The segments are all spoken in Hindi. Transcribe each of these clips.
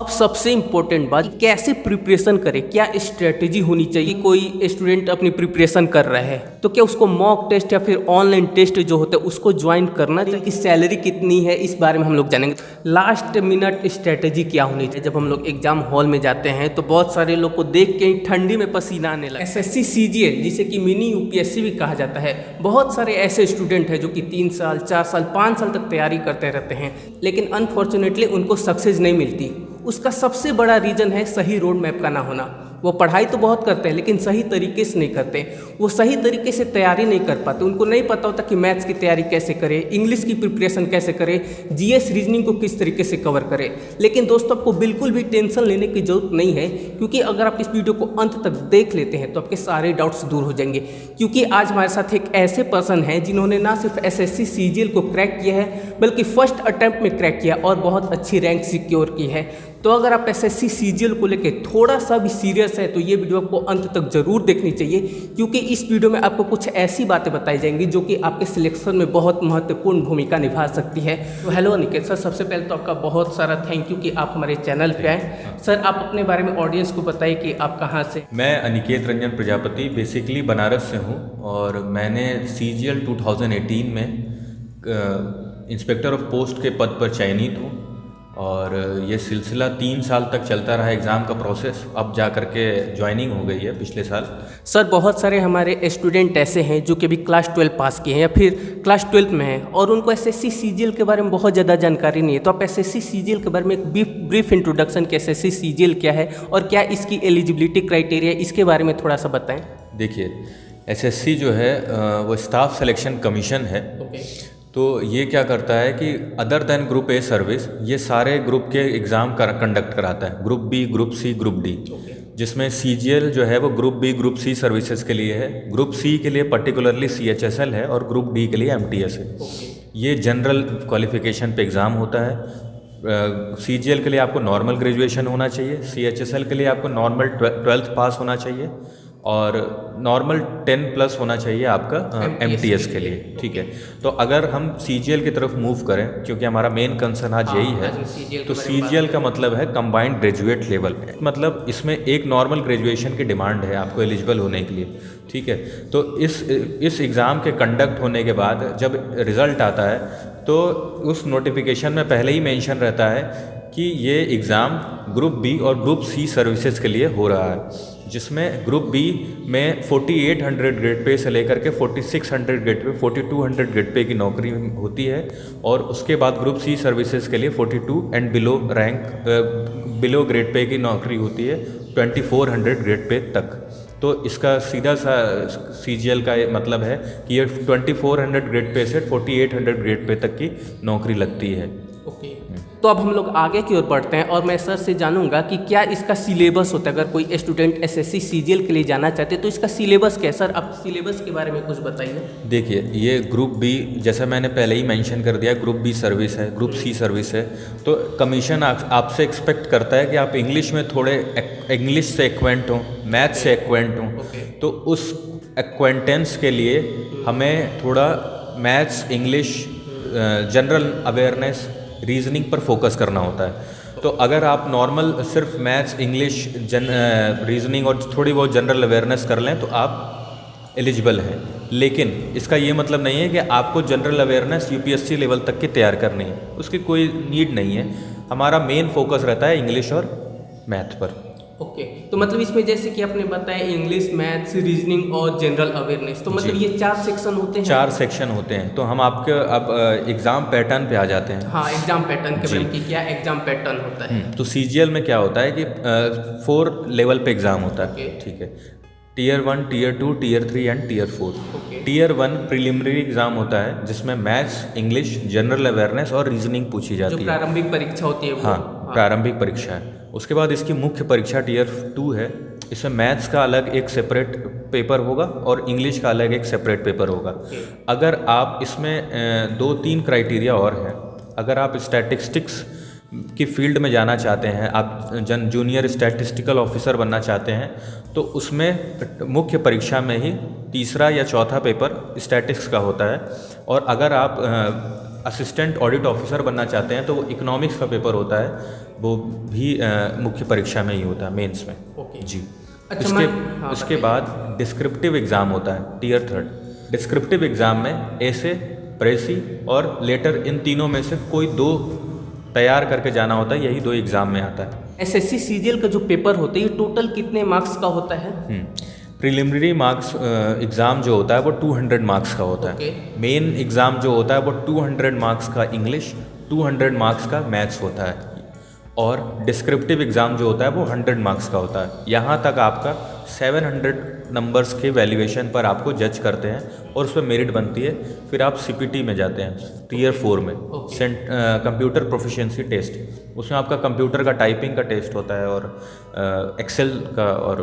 अब सबसे इम्पोर्टेंट बात, कैसे प्रिपरेशन करें, क्या स्ट्रेटेजी होनी चाहिए। कोई स्टूडेंट अपनी प्रिपरेशन कर रहा है तो क्या उसको मॉक टेस्ट या फिर ऑनलाइन टेस्ट जो होता है उसको ज्वाइन करना चाहिए, कि सैलरी कितनी है, इस बारे में हम लोग जानेंगे। लास्ट मिनट स्ट्रेटेजी क्या होनी चाहिए। जब हम लोग एग्जाम हॉल में जाते हैं तो बहुत सारे लोग को देख के ठंडी में पसीना आने लगा। एसएससी सीजीएल जिसे कि मिनी यूपीएससी भी कहा जाता है, बहुत सारे ऐसे स्टूडेंट हैं जो कि 3 साल 4 साल 5 साल तक तैयारी करते रहते हैं, लेकिन अनफॉर्चुनेटली उनको सक्सेस नहीं मिलती। उसका सबसे बड़ा रीज़न है सही रोड मैप का ना होना। वो पढ़ाई तो बहुत करते हैं लेकिन सही तरीके से नहीं करते, वो सही तरीके से तैयारी नहीं कर पाते। उनको नहीं पता होता कि मैथ्स की तैयारी कैसे करें, इंग्लिश की प्रिपरेशन कैसे करें, जीएस रीजनिंग को किस तरीके से कवर करें। लेकिन दोस्तों, आपको बिल्कुल भी टेंशन लेने की ज़रूरत नहीं है, क्योंकि अगर आप इस वीडियो को अंत तक देख लेते हैं तो आपके सारे डाउट्स दूर हो जाएंगे। क्योंकि आज हमारे साथ एक ऐसे पर्सन हैं जिन्होंने ना सिर्फ एसएससी सीजीएल को क्रैक किया है, बल्कि फर्स्ट अटैम्प्ट में क्रैक किया और बहुत अच्छी रैंक सिक्योर की है। तो अगर आप एसएससी सीजीएल को लेके थोड़ा सा भी सीरियस है तो ये वीडियो आपको अंत तक जरूर देखनी चाहिए, क्योंकि इस वीडियो में आपको कुछ ऐसी बातें बताई जाएंगी जो कि आपके सिलेक्शन में बहुत महत्वपूर्ण भूमिका निभा सकती है। तो हेलो अनिकेत सर, सबसे पहले तो आपका बहुत सारा थैंक यू कि आप हमारे चैनल पे आए। सर, आप अपने बारे में ऑडियंस को बताइए कि आप कहाँ से। मैं अनिकेत रंजन प्रजापति बेसिकली बनारस से हूँ और मैंने सीजीएल 2018 में इंस्पेक्टर ऑफ पोस्ट के पद पर चयनित हूँ और ये सिलसिला 3 साल तक चलता रहा एग्ज़ाम का प्रोसेस। अब जा कर के ज्वाइनिंग हो गई है पिछले साल। सर, बहुत सारे हमारे स्टूडेंट ऐसे हैं जो कि अभी क्लास 12 पास किए हैं या फिर क्लास 12 में हैं और उनको एसएससी सीजीएल के बारे में बहुत ज़्यादा जानकारी नहीं है। तो आप एसएससी सीजीएल के बारे में एक ब्रीफ इंट्रोडक्शन कि एसएससी सीजीएल क्या है और क्या इसकी एलिजिबिलिटी क्राइटेरिया, इसके बारे में थोड़ा सा बताएं। देखिए, एसएससी जो है वो स्टाफ सिलेक्शन कमीशन है। तो ये क्या करता है कि other than group A service ये सारे ग्रुप के एग्ज़ाम कंडक्ट कराता है, group B, group C, group D, जिसमें सीजीएल जो है वो group B, group C services के लिए है, ग्रुप सी के लिए पर्टिकुलरली सीएचएसएल है और ग्रुप डी के लिए एमटीएस है। ये जनरल क्वालिफिकेशन पे एग्ज़ाम होता है। सीजीएल के लिए आपको नॉर्मल ग्रेजुएशन होना चाहिए, सीएचएसएल के लिए आपको नॉर्मल 12th पास होना चाहिए और नॉर्मल 10+ होना चाहिए आपका एमटीएस के लिए। ठीक है, तो अगर हम सीजीएल की तरफ मूव करें, क्योंकि हमारा मेन कंसर्न आज यही है, तो सीजीएल का मतलब है कंबाइंड ग्रेजुएट लेवल। मतलब इसमें एक नॉर्मल ग्रेजुएशन की डिमांड है आपको एलिजिबल होने के लिए। ठीक है, तो इस एग्ज़ाम के कंडक्ट होने के बाद जब रिज़ल्ट आता है तो उस नोटिफिकेशन में पहले ही मेंशन रहता है कि ये एग्ज़ाम ग्रुप बी और ग्रुप सी सर्विसेज के लिए हो रहा है, जिसमें ग्रुप बी में 4800 ग्रेड पे से लेकर के 4600 ग्रेड पे, 4200 ग्रेड पे की नौकरी होती है और उसके बाद ग्रुप सी सर्विसेज के लिए 42 एंड बिलो ग्रेड पे की नौकरी होती है 2400 ग्रेड पे तक। तो इसका सीधा सा सीजीएल का मतलब है कि ये 2400 ग्रेड पे से 4800 ग्रेड पे तक की नौकरी लगती है। ओके, तो अब हम लोग आगे की ओर बढ़ते हैं और मैं सर से जानूंगा कि क्या इसका सिलेबस होता है। अगर कोई स्टूडेंट एसएससी सीजीएल के लिए जाना चाहते हैं तो इसका सिलेबस क्या है। सर, आप सिलेबस के बारे में कुछ बताइए। देखिए, ये ग्रुप बी, जैसा मैंने पहले ही मेंशन कर दिया, ग्रुप बी सर्विस है, ग्रुप सी सर्विस है। तो कमीशन आपसे एक्सपेक्ट करता है कि आप इंग्लिश में थोड़े इंग्लिश से एक्वेंट हों, मैथ से एक्वेंट हों। तो उस एक्वेंटेंस के लिए हमें थोड़ा maths, English, general awareness, reasoning पर फोकस करना होता है। तो अगर आप नॉर्मल सिर्फ मैथ्स, इंग्लिश, रीजनिंग और थोड़ी बहुत जनरल अवेयरनेस कर लें तो आप एलिजिबल हैं। लेकिन इसका ये मतलब नहीं है कि आपको जनरल अवेयरनेस यूपीएससी लेवल तक की तैयार करनी है, उसकी कोई नीड नहीं है। हमारा मेन फोकस रहता है इंग्लिश और मैथ पर। ओके, तो मतलब इसमें जैसे कि आपने बताया इंग्लिश, मैथ्स, रीजनिंग और जनरल अवेयरनेस, तो मतलब ये 4 सेक्शन होते हैं। 4 सेक्शन होते हैं। तो हम आपके अब एग्ज़ाम पैटर्न पे आ जाते हैं। हाँ, एग्जाम पैटर्न के बारे में कि क्या एग्जाम पैटर्न होता है। तो सीजीएल में क्या होता है कि 4 लेवल पे एग्ज़ाम होता है। ठीक है, tier 1, tier 2, tier 3 and tier 4। Tier 1 preliminary exam होता है जिसमें मैथ्स, इंग्लिश, जनरल अवेयरनेस और रीजनिंग पूछी जाती है। प्रारंभिक परीक्षा होती है वो। हाँ, प्रारंभिक परीक्षा है। उसके बाद इसकी मुख्य परीक्षा टीयर 2 है। इसमें मैथ्स का अलग एक सेपरेट पेपर होगा और इंग्लिश का अलग एक सेपरेट पेपर होगा। अगर आप इसमें 2-3 क्राइटेरिया और हैं। अगर आप स्टैटिस्टिक्स की फील्ड में जाना चाहते हैं, आप जूनियर स्टैटिस्टिकल ऑफिसर बनना चाहते हैं, तो उसमें मुख्य परीक्षा में ही तीसरा या चौथा पेपर स्टैटिस्टिक्स का होता है। और अगर आप असिस्टेंट ऑडिट ऑफिसर बनना चाहते हैं तो वो इकोनॉमिक्स का पेपर होता है वो भी मुख्य परीक्षा में ही होता है, मेंस में। ओके जी। अच्छा, इसके बाद डिस्क्रिप्टिव एग्ज़ाम होता है, टियर 3। डिस्क्रिप्टिव एग्ज़ाम में ऐसे, प्रेसी और लेटर, इन तीनों में से कोई 2 तैयार करके जाना होता है, यही 2 एग्ज़ाम में आता है। एसएससी सीजीएल का जो पेपर होता है ये टोटल कितने मार्क्स का होता है? प्रिलिमिनरी मार्क्स एग्ज़ाम जो होता है वो 200 मार्क्स का होता है। मेन एग्ज़ाम जो होता है वो 200 मार्क्स का इंग्लिश, 200 मार्क्स का मैथ्स होता है, और डिस्क्रिप्टिव एग्ज़ाम जो होता है वो 100 मार्क्स का होता है। यहाँ तक आपका 700 नंबर्स के वैल्यूएशन पर आपको जज करते हैं और उस पर मेरिट बनती है। फिर आप सीपीटी में जाते हैं, टियर 4 में, कंप्यूटर प्रोफिशिएंसी टेस्ट। उसमें आपका कंप्यूटर का टाइपिंग का टेस्ट होता है और एक्सेल का और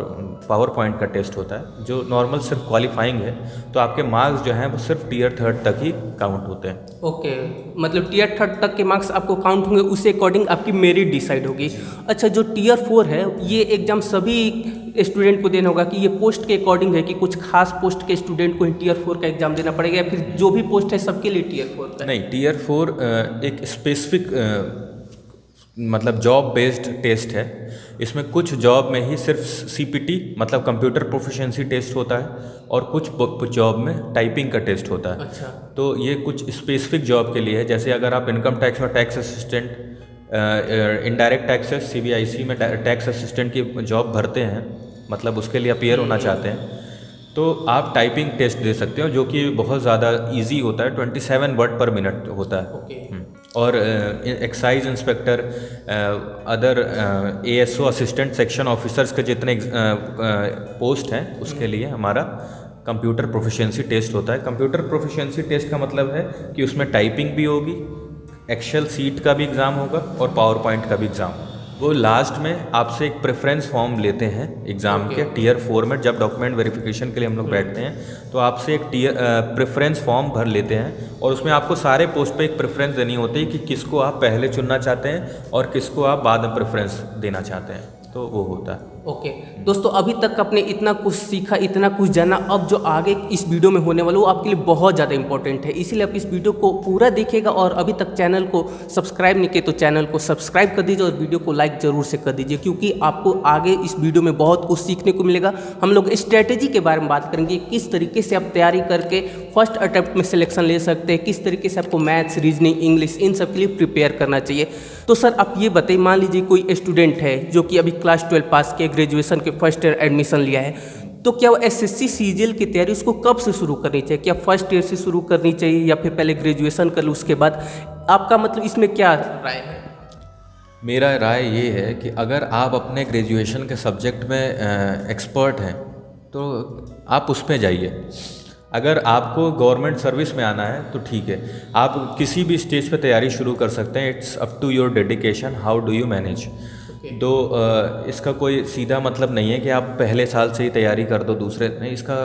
पावर पॉइंट का टेस्ट होता है, जो नॉर्मल सिर्फ क्वालिफाइंग है। तो आपके मार्क्स जो हैं वो सिर्फ टियर 3 तक ही काउंट होते हैं। ओके, मतलब टियर 3 तक के मार्क्स आपको काउंट होंगे, उसके अकॉर्डिंग आपकी मेरिट डिसाइड होगी। अच्छा, जो टियर 4 है ये एग्ज़ाम सभी स्टूडेंट को देना होगा कि ये पोस्ट के अकॉर्डिंग है कि कुछ खास पोस्ट के स्टूडेंट को ही टियर 4 का एग्ज़ाम देना पड़ेगा, या फिर जो भी पोस्ट है सबके लिए टियर 4 का? नहीं, टियर 4 एक स्पेसिफिक मतलब जॉब बेस्ड टेस्ट है। इसमें कुछ जॉब में ही सिर्फ सीपीटी मतलब कंप्यूटर प्रोफिशिएंसी टेस्ट होता है, और कुछ जॉब में टाइपिंग का टेस्ट होता है। अच्छा। तो ये कुछ स्पेसिफिक जॉब के लिए है। जैसे अगर आप इनकम टैक्स में tax assistant, indirect taxes CBIC में टैक्स असिस्टेंट की जॉब भरते हैं, मतलब उसके लिए अपीयर होना चाहते हैं, तो आप टाइपिंग टेस्ट दे सकते हो, जो कि बहुत ज़्यादा इजी होता है, 27 वर्ड पर मिनट होता है। और excise inspector, other ASO assistant section officers के जितने पोस्ट हैं उसके लिए हमारा कंप्यूटर प्रोफिशिएंसी टेस्ट होता है। कंप्यूटर प्रोफिशिएंसी टेस्ट का मतलब है कि उसमें टाइपिंग भी होगी, एक्सेल सीट का भी एग्ज़ाम होगा और पावर पॉइंट का भी एग्ज़ाम। वो लास्ट में आपसे एक प्रेफरेंस फॉर्म लेते हैं एग्ज़ाम के टियर 4 में। जब डॉक्यूमेंट वेरिफिकेशन के लिए हम लोग बैठते हैं तो आपसे एक प्रेफरेंस फॉर्म भर लेते हैं, और उसमें आपको सारे पोस्ट पे एक प्रेफरेंस देनी होती है कि किसको आप पहले चुनना चाहते हैं और किसको आप बाद में प्रेफरेंस देना चाहते हैं, तो वो होता है। ओके दोस्तों, अभी तक आपने इतना कुछ सीखा, इतना कुछ जाना, अब जो आगे इस वीडियो में होने वाला वो आपके लिए बहुत ज़्यादा इंपॉर्टेंट है, इसीलिए आप इस वीडियो को पूरा देखिएगा। और अभी तक चैनल को सब्सक्राइब नहीं किए तो चैनल को सब्सक्राइब कर दीजिए और वीडियो को लाइक ज़रूर से कर दीजिए, क्योंकि आपको आगे इस वीडियो में बहुत कुछ सीखने को मिलेगा। हम लोग स्ट्रैटेजी के बारे में बात करेंगे, किस तरीके से आप तैयारी करके फर्स्ट अटेम्प्ट में सिलेक्शन ले सकते हैं, किस तरीके से आपको मैथ्स, रीजनिंग, इंग्लिश इन सब के लिए प्रिपेयर करना चाहिए। तो सर आप ये बताइए, मान लीजिए कोई स्टूडेंट है जो कि अभी क्लास 12 पास किया, ग्रेजुएशन के फर्स्ट ईयर एडमिशन लिया है, तो क्या वो एसएससी सीजीएल की तैयारी उसको कब से शुरू करनी चाहिए? क्या फर्स्ट ईयर से शुरू करनी चाहिए या फिर पहले ग्रेजुएशन कर लो उसके बाद? आपका मतलब इसमें क्या राय है? मेरा राय ये है कि अगर आप अपने ग्रेजुएशन के सब्जेक्ट में एक्सपर्ट हैं तो आप उस पर जाइए। अगर आपको गवर्नमेंट सर्विस में आना है तो ठीक है, आप किसी भी स्टेज पे तैयारी शुरू कर सकते हैं। It's up to your dedication, how do you manage. तो इसका कोई सीधा मतलब नहीं है कि आप पहले साल से ही तैयारी कर दो, दूसरे नहीं। इसका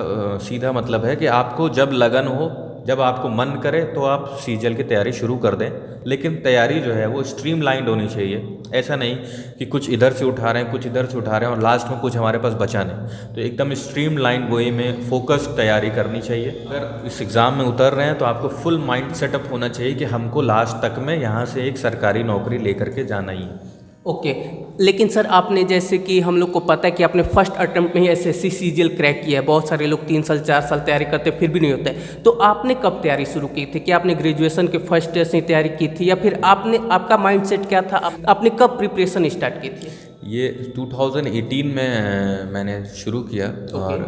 सीधा मतलब है कि आपको जब लगन हो, जब आपको मन करे तो आप सीजीएल की तैयारी शुरू कर दें। लेकिन तैयारी जो है वो स्ट्रीमलाइंड होनी चाहिए। ऐसा नहीं कि कुछ इधर से उठा रहे हैं, कुछ इधर से उठा रहे हैं और लास्ट में कुछ हमारे पास बचा नहीं। तो एकदम स्ट्रीमलाइंड वे में फोकस्ड तैयारी करनी चाहिए। अगर इस एग्ज़ाम में उतर रहे हैं तो आपको फुल माइंड सेटअप होना चाहिए कि हमको लास्ट तक में यहाँ से एक सरकारी नौकरी लेकर के जाना ही है। ओके लेकिन सर आपने, जैसे कि हम लोग को पता है कि आपने फर्स्ट अटेम्प्ट में ही एसएससी सीजीएल क्रैक किया है। बहुत सारे लोग 3 साल 4 साल तैयारी करते फिर भी नहीं होता है। तो आपने कब तैयारी शुरू की थी? क्या आपने ग्रेजुएशन के फर्स्ट ईयर से ही तैयारी की थी, या फिर आपका माइंडसेट क्या था? आपने कब प्रिपरेशन स्टार्ट की थी? ये 2018 में मैंने शुरू किया। और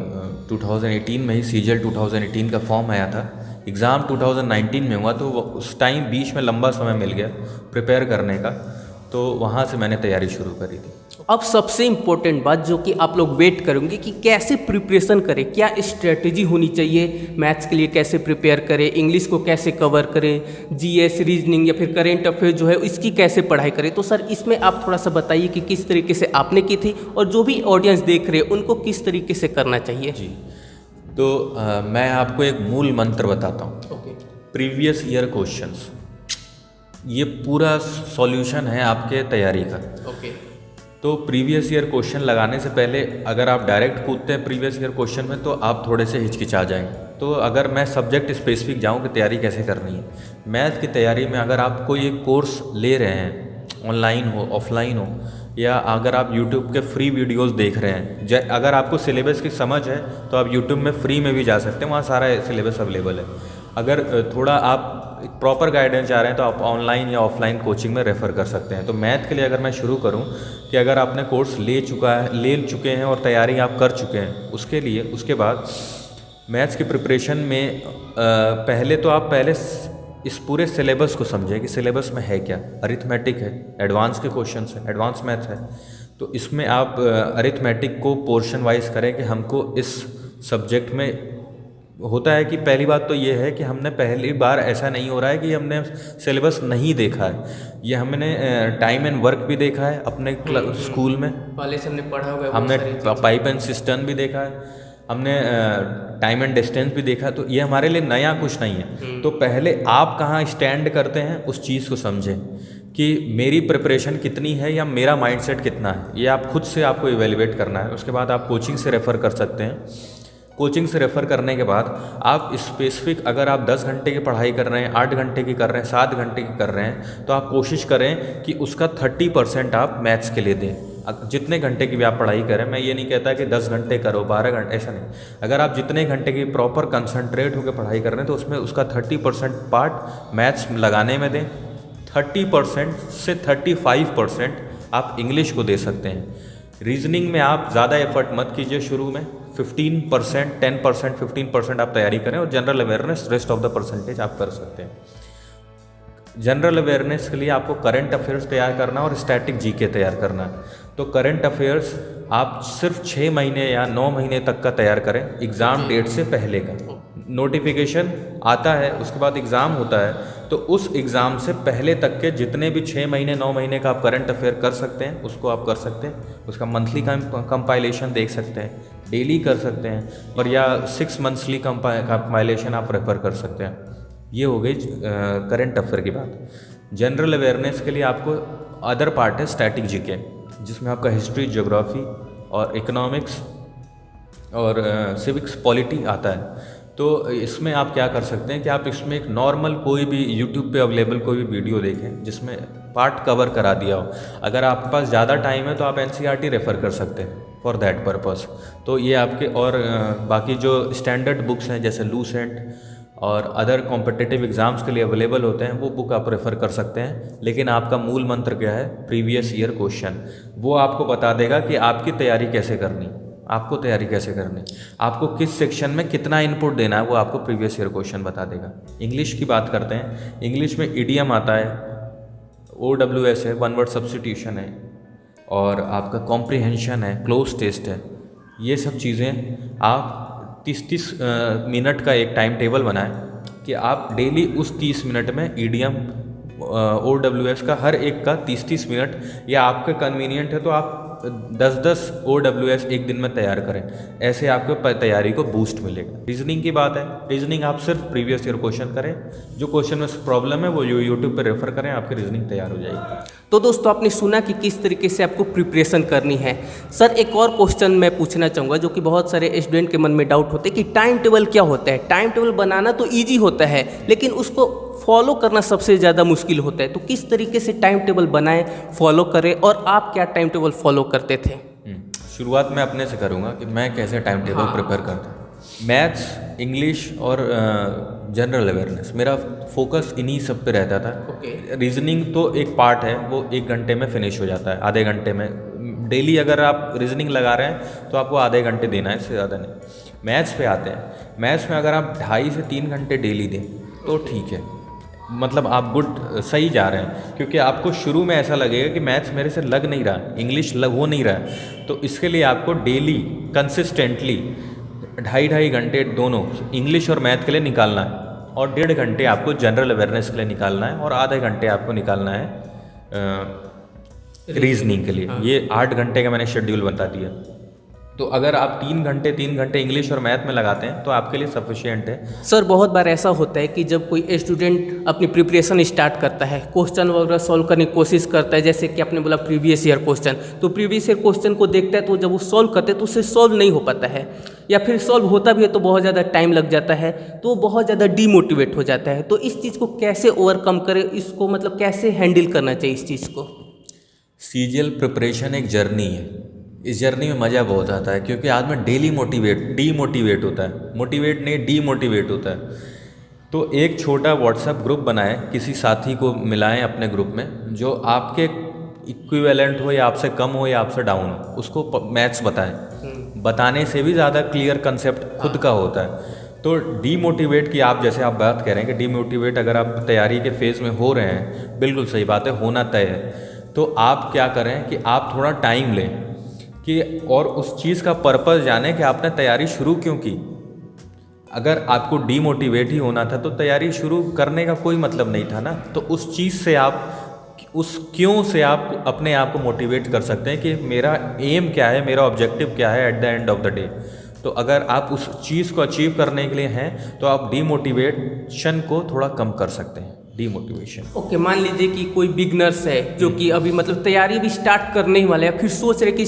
2018 में ही सीजीएल 2018 का फॉर्म आया था। एग्ज़ाम 2019 में हुआ, तो उस टाइम बीच में लंबा समय मिल गया प्रिपेयर करने का, तो वहाँ से मैंने तैयारी शुरू करी थी। अब सबसे इम्पोर्टेंट बात जो कि आप लोग वेट करेंगे कि कैसे प्रिपरेशन करें, क्या स्ट्रेटेजी होनी चाहिए, मैथ्स के लिए कैसे प्रिपेयर करें, इंग्लिश को कैसे कवर करें, जीएस, रीजनिंग या फिर करेंट अफेयर जो है इसकी कैसे पढ़ाई करें। तो सर इसमें आप थोड़ा सा बताइए कि किस तरीके से आपने की थी और जो भी ऑडियंस देख रहे हैं उनको किस तरीके से करना चाहिए। जी, तो मैं आपको एक मूल मंत्र बताता हूँ। प्रीवियस ईयर क्वेश्चंस, ये पूरा सॉल्यूशन है आपके तैयारी का। तो प्रीवियस ईयर क्वेश्चन लगाने से पहले अगर आप डायरेक्ट कूदते हैं प्रीवियस ईयर क्वेश्चन में तो आप थोड़े से हिचकिचा जाएंगे। तो अगर मैं सब्जेक्ट स्पेसिफिक जाऊं कि तैयारी कैसे करनी है, मैथ की तैयारी में अगर आप कोई एक कोर्स ले रहे हैं ऑनलाइन हो ऑफलाइन हो, या अगर आप यूट्यूब के फ्री वीडियोस देख रहे हैं, अगर आपको सिलेबस की समझ है तो आप यूट्यूब में फ्री में भी जा सकते हैं, वहाँ सारा सिलेबस अवेलेबल है। अगर थोड़ा आप प्रॉपर गाइडेंस चाह रहे हैं तो आप ऑनलाइन या ऑफलाइन कोचिंग में रेफ़र कर सकते हैं। तो मैथ के लिए अगर मैं शुरू करूं कि अगर आपने कोर्स ले चुके हैं और तैयारी आप कर चुके हैं, उसके बाद मैथ्स की प्रिपरेशन में पहले इस पूरे सिलेबस को समझें कि सिलेबस में है क्या। अरिथमेटिक है, एडवांस के क्वेश्चंस है, एडवांस मैथ्स है, तो इसमें आप अरिथमेटिक को पोर्शन वाइज करें कि हमको इस सब्जेक्ट में होता है कि पहली बात तो ये है कि हमने पहली बार ऐसा नहीं हो रहा है कि हमने सिलेबस नहीं देखा है, ये हमने टाइम एंड वर्क भी देखा है अपने स्कूल में, पहले से हमने पढ़ा हुआ है, हमने पाइप एंड सिस्टम भी देखा है, हमने टाइम एंड डिस्टेंस भी देखा, तो ये हमारे लिए नया कुछ नहीं है। तो पहले आप कहाँ स्टैंड करते हैं उस चीज़ को समझें कि मेरी प्रिपरेशन कितनी है या मेरा माइंडसेट कितना है, ये आप खुद से आपको इवेल्युएट करना है। उसके बाद आप कोचिंग से रेफ़र कर सकते हैं। कोचिंग से रेफ़र करने के बाद आप स्पेसिफिक, अगर आप 10 घंटे की पढ़ाई कर रहे हैं, 8 घंटे की कर रहे हैं, 7 घंटे की कर रहे हैं, तो आप कोशिश करें कि उसका 30% आप मैथ्स के लिए दें। जितने घंटे की भी आप पढ़ाई करें, मैं ये नहीं कहता कि 10 घंटे करो, 12 घंटे, ऐसा नहीं। अगर आप जितने घंटे की प्रॉपर कंसंट्रेट होकर पढ़ाई कर रहे हैं तो उसमें उसका 30% पार्ट मैथ्स लगाने में दें। 30% से 35% आप इंग्लिश को दे सकते हैं। रीजनिंग में आप ज़्यादा एफर्ट मत कीजिए शुरू में, 15%, 10%, 15% आप तैयारी करें, और general awareness rest of the percentage आप कर सकते हैं। जनरल अवेयरनेस के लिए आपको करंट अफेयर्स तैयार करना और स्टैटिक जीके तैयार करना है। तो करंट अफेयर्स आप सिर्फ 6 महीने या 9 महीने तक का तैयार करें, एग्ज़ाम डेट से पहले का। नोटिफिकेशन आता है, उसके बाद एग्ज़ाम होता है, तो उस एग्ज़ाम से पहले तक के जितने भी 6 महीने 9 महीने का आप करंट अफेयर कर सकते हैं उसको आप कर सकते हैं। उसका मंथली कंपाइलेशन देख सकते हैं, डेली कर सकते हैं, और या 6 मंथली कंपाइलेशन आप रेफ़र कर सकते हैं। ये हो गई करंट अफेयर की बात। जनरल अवेयरनेस के लिए आपको अदर पार्ट है स्टैटिक जीके, जिसमें आपका हिस्ट्री, ज्योग्राफी और इकोनॉमिक्स और सिविक्स, पॉलिटी आता है। तो इसमें आप क्या कर सकते हैं कि आप इसमें एक नॉर्मल कोई भी यूट्यूब पे अवेलेबल कोई भी वीडियो देखें जिसमें पार्ट कवर करा दिया हो। अगर आपके पास ज़्यादा टाइम है तो आप एनसीईआरटी रेफ़र कर सकते हैं फॉर दैट पर्पस। तो ये आपके, और बाकी जो स्टैंडर्ड बुक्स हैं जैसे लूसेंट और अदर कॉम्पिटिटिव एग्ज़ाम्स के लिए अवेलेबल होते हैं, वो बुक आप रेफ़र कर सकते हैं। लेकिन आपका मूल मंत्र क्या है? Previous year question. वो आपको बता देगा कि आपकी तैयारी कैसे करनी, आपको तैयारी कैसे करनी, आपको किस सेक्शन में कितना इनपुट देना है, वो आपको प्रीवियस ईयर क्वेश्चन बता देगा। इंग्लिश की बात करते हैं। इंग्लिश में ईडीएम आता है, OWS है, वन वर्ड सब्स्टिट्यूशन है, और आपका कॉम्प्रिहेंशन है, क्लोज टेस्ट है। ये सब चीज़ें आप 30-30 मिनट का एक टाइम टेबल बनाएं कि आप डेली उस 30 मिनट में ईडीएम, OWS का हर एक का 30-30 मिनट, या आपके कन्वीनियंट है तो आप 10-10 OWS एक दिन में तैयार करें। ऐसे आपको तैयारी को बूस्ट मिलेगा। रीजनिंग की बात है, रीजनिंग आप सिर्फ प्रीवियस ईयर क्वेश्चन करें, जो क्वेश्चन में प्रॉब्लम है वो यूट्यूब पे रेफ़र करें, आपकी रीजनिंग तैयार हो जाएगी। तो दोस्तों आपने सुना कि किस तरीके से आपको प्रिपरेशन करनी है। सर एक और क्वेश्चन मैं पूछना चाहूँगा जो कि बहुत सारे स्टूडेंट के मन में डाउट होते हैं कि टाइम टेबल क्या होता है। टाइम टेबल बनाना तो ईजी होता है लेकिन उसको फॉलो करना सबसे ज़्यादा मुश्किल होता है। तो किस तरीके से टाइम टेबल बनाएं, फॉलो करें, और आप क्या टाइम टेबल फॉलो करते थे? शुरुआत मैं अपने से करूँगा कि मैं कैसे टाइम टेबल प्रिपेयर करता हूँ। मैथ्स, इंग्लिश और जनरल अवेयरनेस, मेरा फोकस इन्हीं सब पे रहता था। रीजनिंग तो एक पार्ट है, वो 1 घंटे में फिनिश हो जाता है, आधे घंटे में। डेली अगर आप रीजनिंग लगा रहे हैं तो आपको आधे घंटे देना है, इससे ज़्यादा नहीं। मैथ्स पे आते हैं। मैथ्स में अगर आप 2.5 से 3 घंटे डेली दें तो ठीक है, मतलब आप सही जा रहे हैं। क्योंकि आपको शुरू में ऐसा लगेगा कि मैथ्स मेरे से लग नहीं रहा, इंग्लिश हो नहीं रहा है, तो इसके लिए आपको डेली कंसिस्टेंटली 2.5 घंटे दोनों इंग्लिश और मैथ के लिए निकालना है, और 1.5 घंटे आपको जनरल अवेयरनेस के लिए निकालना है, और आधे घंटे आपको निकालना है रीजनिंग के लिए। ये 8 घंटे का मैंने शेड्यूल बता दिया। तो अगर आप 3 घंटे इंग्लिश और मैथ में लगाते हैं तो आपके लिए सफिशिएंट है। सर बहुत बार ऐसा होता है कि जब कोई स्टूडेंट अपनी प्रिपरेशन स्टार्ट करता है, क्वेश्चन वगैरह सॉल्व करने की कोशिश करता है, जैसे कि आपने बोला प्रीवियस ईयर क्वेश्चन, तो प्रीवियस ईयर क्वेश्चन को देखता है तो जब वो सॉल्व करते हैं तो उससे सॉल्व नहीं हो पाता है, या फिर सॉल्व होता भी है तो बहुत ज़्यादा टाइम लग जाता है, तो वो बहुत ज़्यादा डीमोटिवेट हो जाता है। तो इस चीज़ को कैसे ओवरकम करें, इसको मतलब कैसे हैंडल करना चाहिए इस चीज़ को? सीजीएल प्रिपरेशन एक जर्नी है। इस जर्नी में मज़ा बहुत आता है क्योंकि आदमी डेली डीमोटिवेट होता है, मोटिवेट नहीं डीमोटिवेट होता है। तो एक छोटा व्हाट्सएप ग्रुप बनाएं, किसी साथी को मिलाएं अपने ग्रुप में जो आपके इक्विवेलेंट हो या आपसे कम हो या आपसे डाउन हो, उसको मैथ्स बताएं। बताने से भी ज़्यादा क्लियर कंसेप्ट खुद का होता है। तो डीमोटिवेट की आप जैसे आप बात कह रहे हैं कि डीमोटिवेट अगर आप तैयारी के फेज़ में हो रहे हैं, बिल्कुल सही बात है, होना तय है। तो आप क्या करें कि आप थोड़ा टाइम लें कि और उस चीज़ का पर्पस जानें कि आपने तैयारी शुरू क्यों की। अगर आपको डीमोटिवेट ही होना था तो तैयारी शुरू करने का कोई मतलब नहीं था ना। तो उस चीज़ से आप उस क्यों से आप अपने आप को मोटिवेट कर सकते हैं कि मेरा एम क्या है, मेरा ऑब्जेक्टिव क्या है at the end of the day. तो अगर आप उस चीज़ को अचीव करने के लिए हैं तो आप डीमोटिवेशन को थोड़ा कम कर सकते हैं, डीमोटिवेशन। ओके, मान लीजिए कि कोई बिगनर्स है जो कि अभी मतलब तैयारी भी स्टार्ट करने ही वाले हैं, फिर सोच रहे कि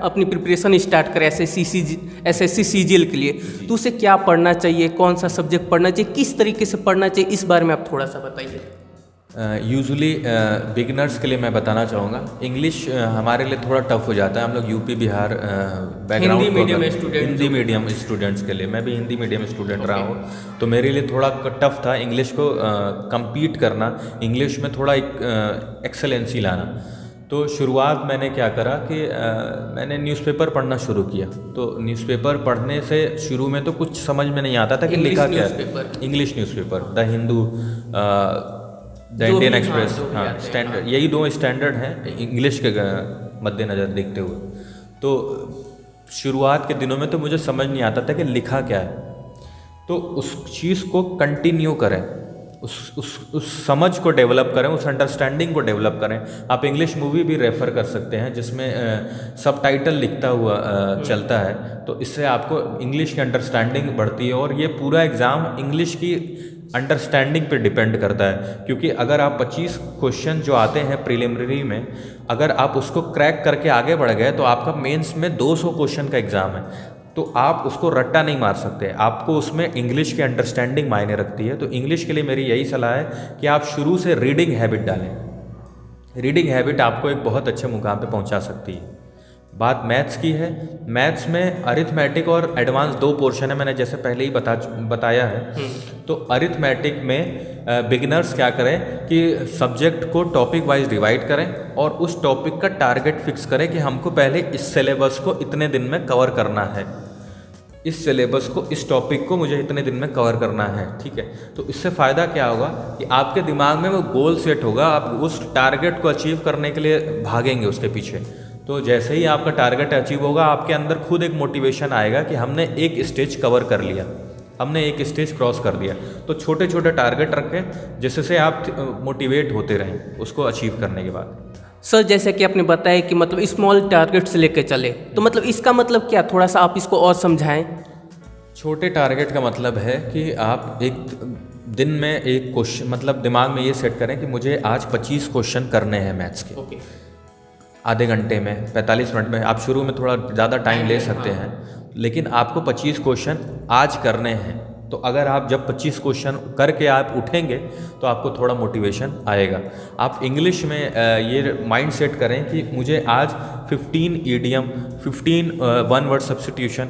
अपनी प्रिपरेशन स्टार्ट करे एसएससी सीजीएल के लिए, तो उसे क्या पढ़ना चाहिए, कौन सा सब्जेक्ट पढ़ना चाहिए, किस तरीके से पढ़ना चाहिए, इस बारे में आप थोड़ा सा बताइए। यूजुअली बिगनर्स के लिए मैं बताना चाहूँगा, इंग्लिश हमारे लिए थोड़ा टफ हो जाता है। हम लोग UP Bihar background Hindi medium students के लिए, मैं भी हिंदी मीडियम स्टूडेंट रहा हूँ, तो मेरे लिए थोड़ा टफ था इंग्लिश को compete करना, इंग्लिश में थोड़ा एक एक्सेलेंसी लाना। तो शुरुआत मैंने क्या करा कि मैंने न्यूज़पेपर पढ़ना शुरू किया। तो न्यूज़पेपर पढ़ने से शुरू में तो कुछ समझ में नहीं आता था कि लिखा क्या है। English newspaper, the Hindu, the Indian express, हाँ स्टैंडर्ड, यही दो स्टैंडर्ड हैं इंग्लिश के मद्देनज़र देखते हुए। तो शुरुआत के दिनों में तो मुझे समझ नहीं आता था कि लिखा क्या है। तो उस चीज़ को कंटिन्यू करें, उस समझ को डेवलप करें, उस अंडरस्टैंडिंग को डेवलप करें। आप इंग्लिश मूवी भी रेफ़र कर सकते हैं जिसमें सबटाइटल लिखता हुआ चलता है, तो इससे आपको इंग्लिश की अंडरस्टैंडिंग बढ़ती है। और ये पूरा एग्ज़ाम इंग्लिश की अंडरस्टैंडिंग पे डिपेंड करता है, क्योंकि अगर आप 25 क्वेश्चन जो आते हैं प्रीलिमिनरी में, अगर आप उसको क्रैक करके आगे बढ़ गए तो आपका मेंस में 200 क्वेश्चन का एग्ज़ाम है, तो आप उसको रट्टा नहीं मार सकते। आपको उसमें इंग्लिश की अंडरस्टैंडिंग मायने रखती है। तो इंग्लिश के लिए मेरी यही सलाह है कि आप शुरू से रीडिंग हैबिट डालें। रीडिंग हैबिट आपको एक बहुत अच्छे मुकाम पे पहुंचा सकती है। बात मैथ्स की है, मैथ्स में अरिथमेटिक और एडवांस दो पोर्शन है, मैंने जैसे पहले ही बताया है। तो अरिथमेटिक में बिगिनर्स क्या करें कि सब्जेक्ट को टॉपिक वाइज डिवाइड करें और उस टॉपिक का टारगेट फिक्स करें कि हमको पहले इस सिलेबस को इतने दिन में कवर करना है, इस सिलेबस को, इस टॉपिक को मुझे इतने दिन में कवर करना है, ठीक है। तो इससे फ़ायदा क्या होगा कि आपके दिमाग में वो गोल सेट होगा, आप उस टारगेट को अचीव करने के लिए भागेंगे उसके पीछे। तो जैसे ही आपका टारगेट अचीव होगा, आपके अंदर खुद एक मोटिवेशन आएगा कि हमने एक स्टेज कवर कर लिया, हमने एक स्टेज क्रॉस कर दिया। तो छोटे छोटे टारगेट रखें जिससे आप मोटिवेट होते रहें उसको अचीव करने के बाद। सर जैसे कि आपने बताया कि मतलब स्मॉल टारगेट से लेकर चले, तो मतलब इसका मतलब क्या, थोड़ा सा आप इसको और समझाएं। छोटे टारगेट का मतलब है कि आप एक दिन में एक क्वेश्चन, मतलब दिमाग में ये सेट करें कि मुझे आज 25 क्वेश्चन करने हैं मैथ्स के। आधे घंटे में, 45 मिनट में, आप शुरू में थोड़ा ज़्यादा टाइम ले सकते हैं, लेकिन आपको 25 क्वेश्चन आज करने हैं। तो अगर आप जब 25 क्वेश्चन करके आप उठेंगे तो आपको थोड़ा मोटिवेशन आएगा। आप इंग्लिश में ये माइंड सेट करें कि मुझे आज 15 idiom, 15 one word substitution,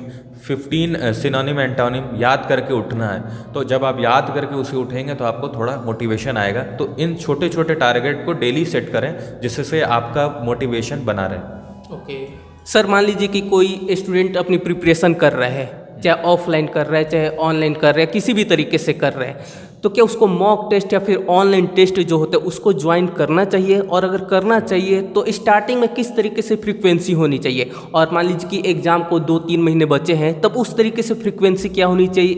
15 synonym antonym याद करके उठना है। तो जब आप याद करके उसे उठेंगे तो आपको थोड़ा मोटिवेशन आएगा। तो इन छोटे छोटे टारगेट को डेली सेट करें जिससे आपका मोटिवेशन बना रहे। ओके सर, मान लीजिए कि कोई स्टूडेंट अपनी प्रिपरेशन कर रहा है, चाहे ऑफलाइन कर रहा है चाहे ऑनलाइन कर रहा है, किसी भी तरीके से कर रहा है, तो क्या उसको मॉक टेस्ट या फिर ऑनलाइन टेस्ट जो होता है उसको ज्वाइन करना चाहिए? और अगर करना चाहिए तो स्टार्टिंग में किस तरीके से फ्रीक्वेंसी होनी चाहिए? और मान लीजिए कि एग्ज़ाम को 2-3 महीने बचे हैं, तब उस तरीके से फ्रीक्वेंसी क्या होनी चाहिए,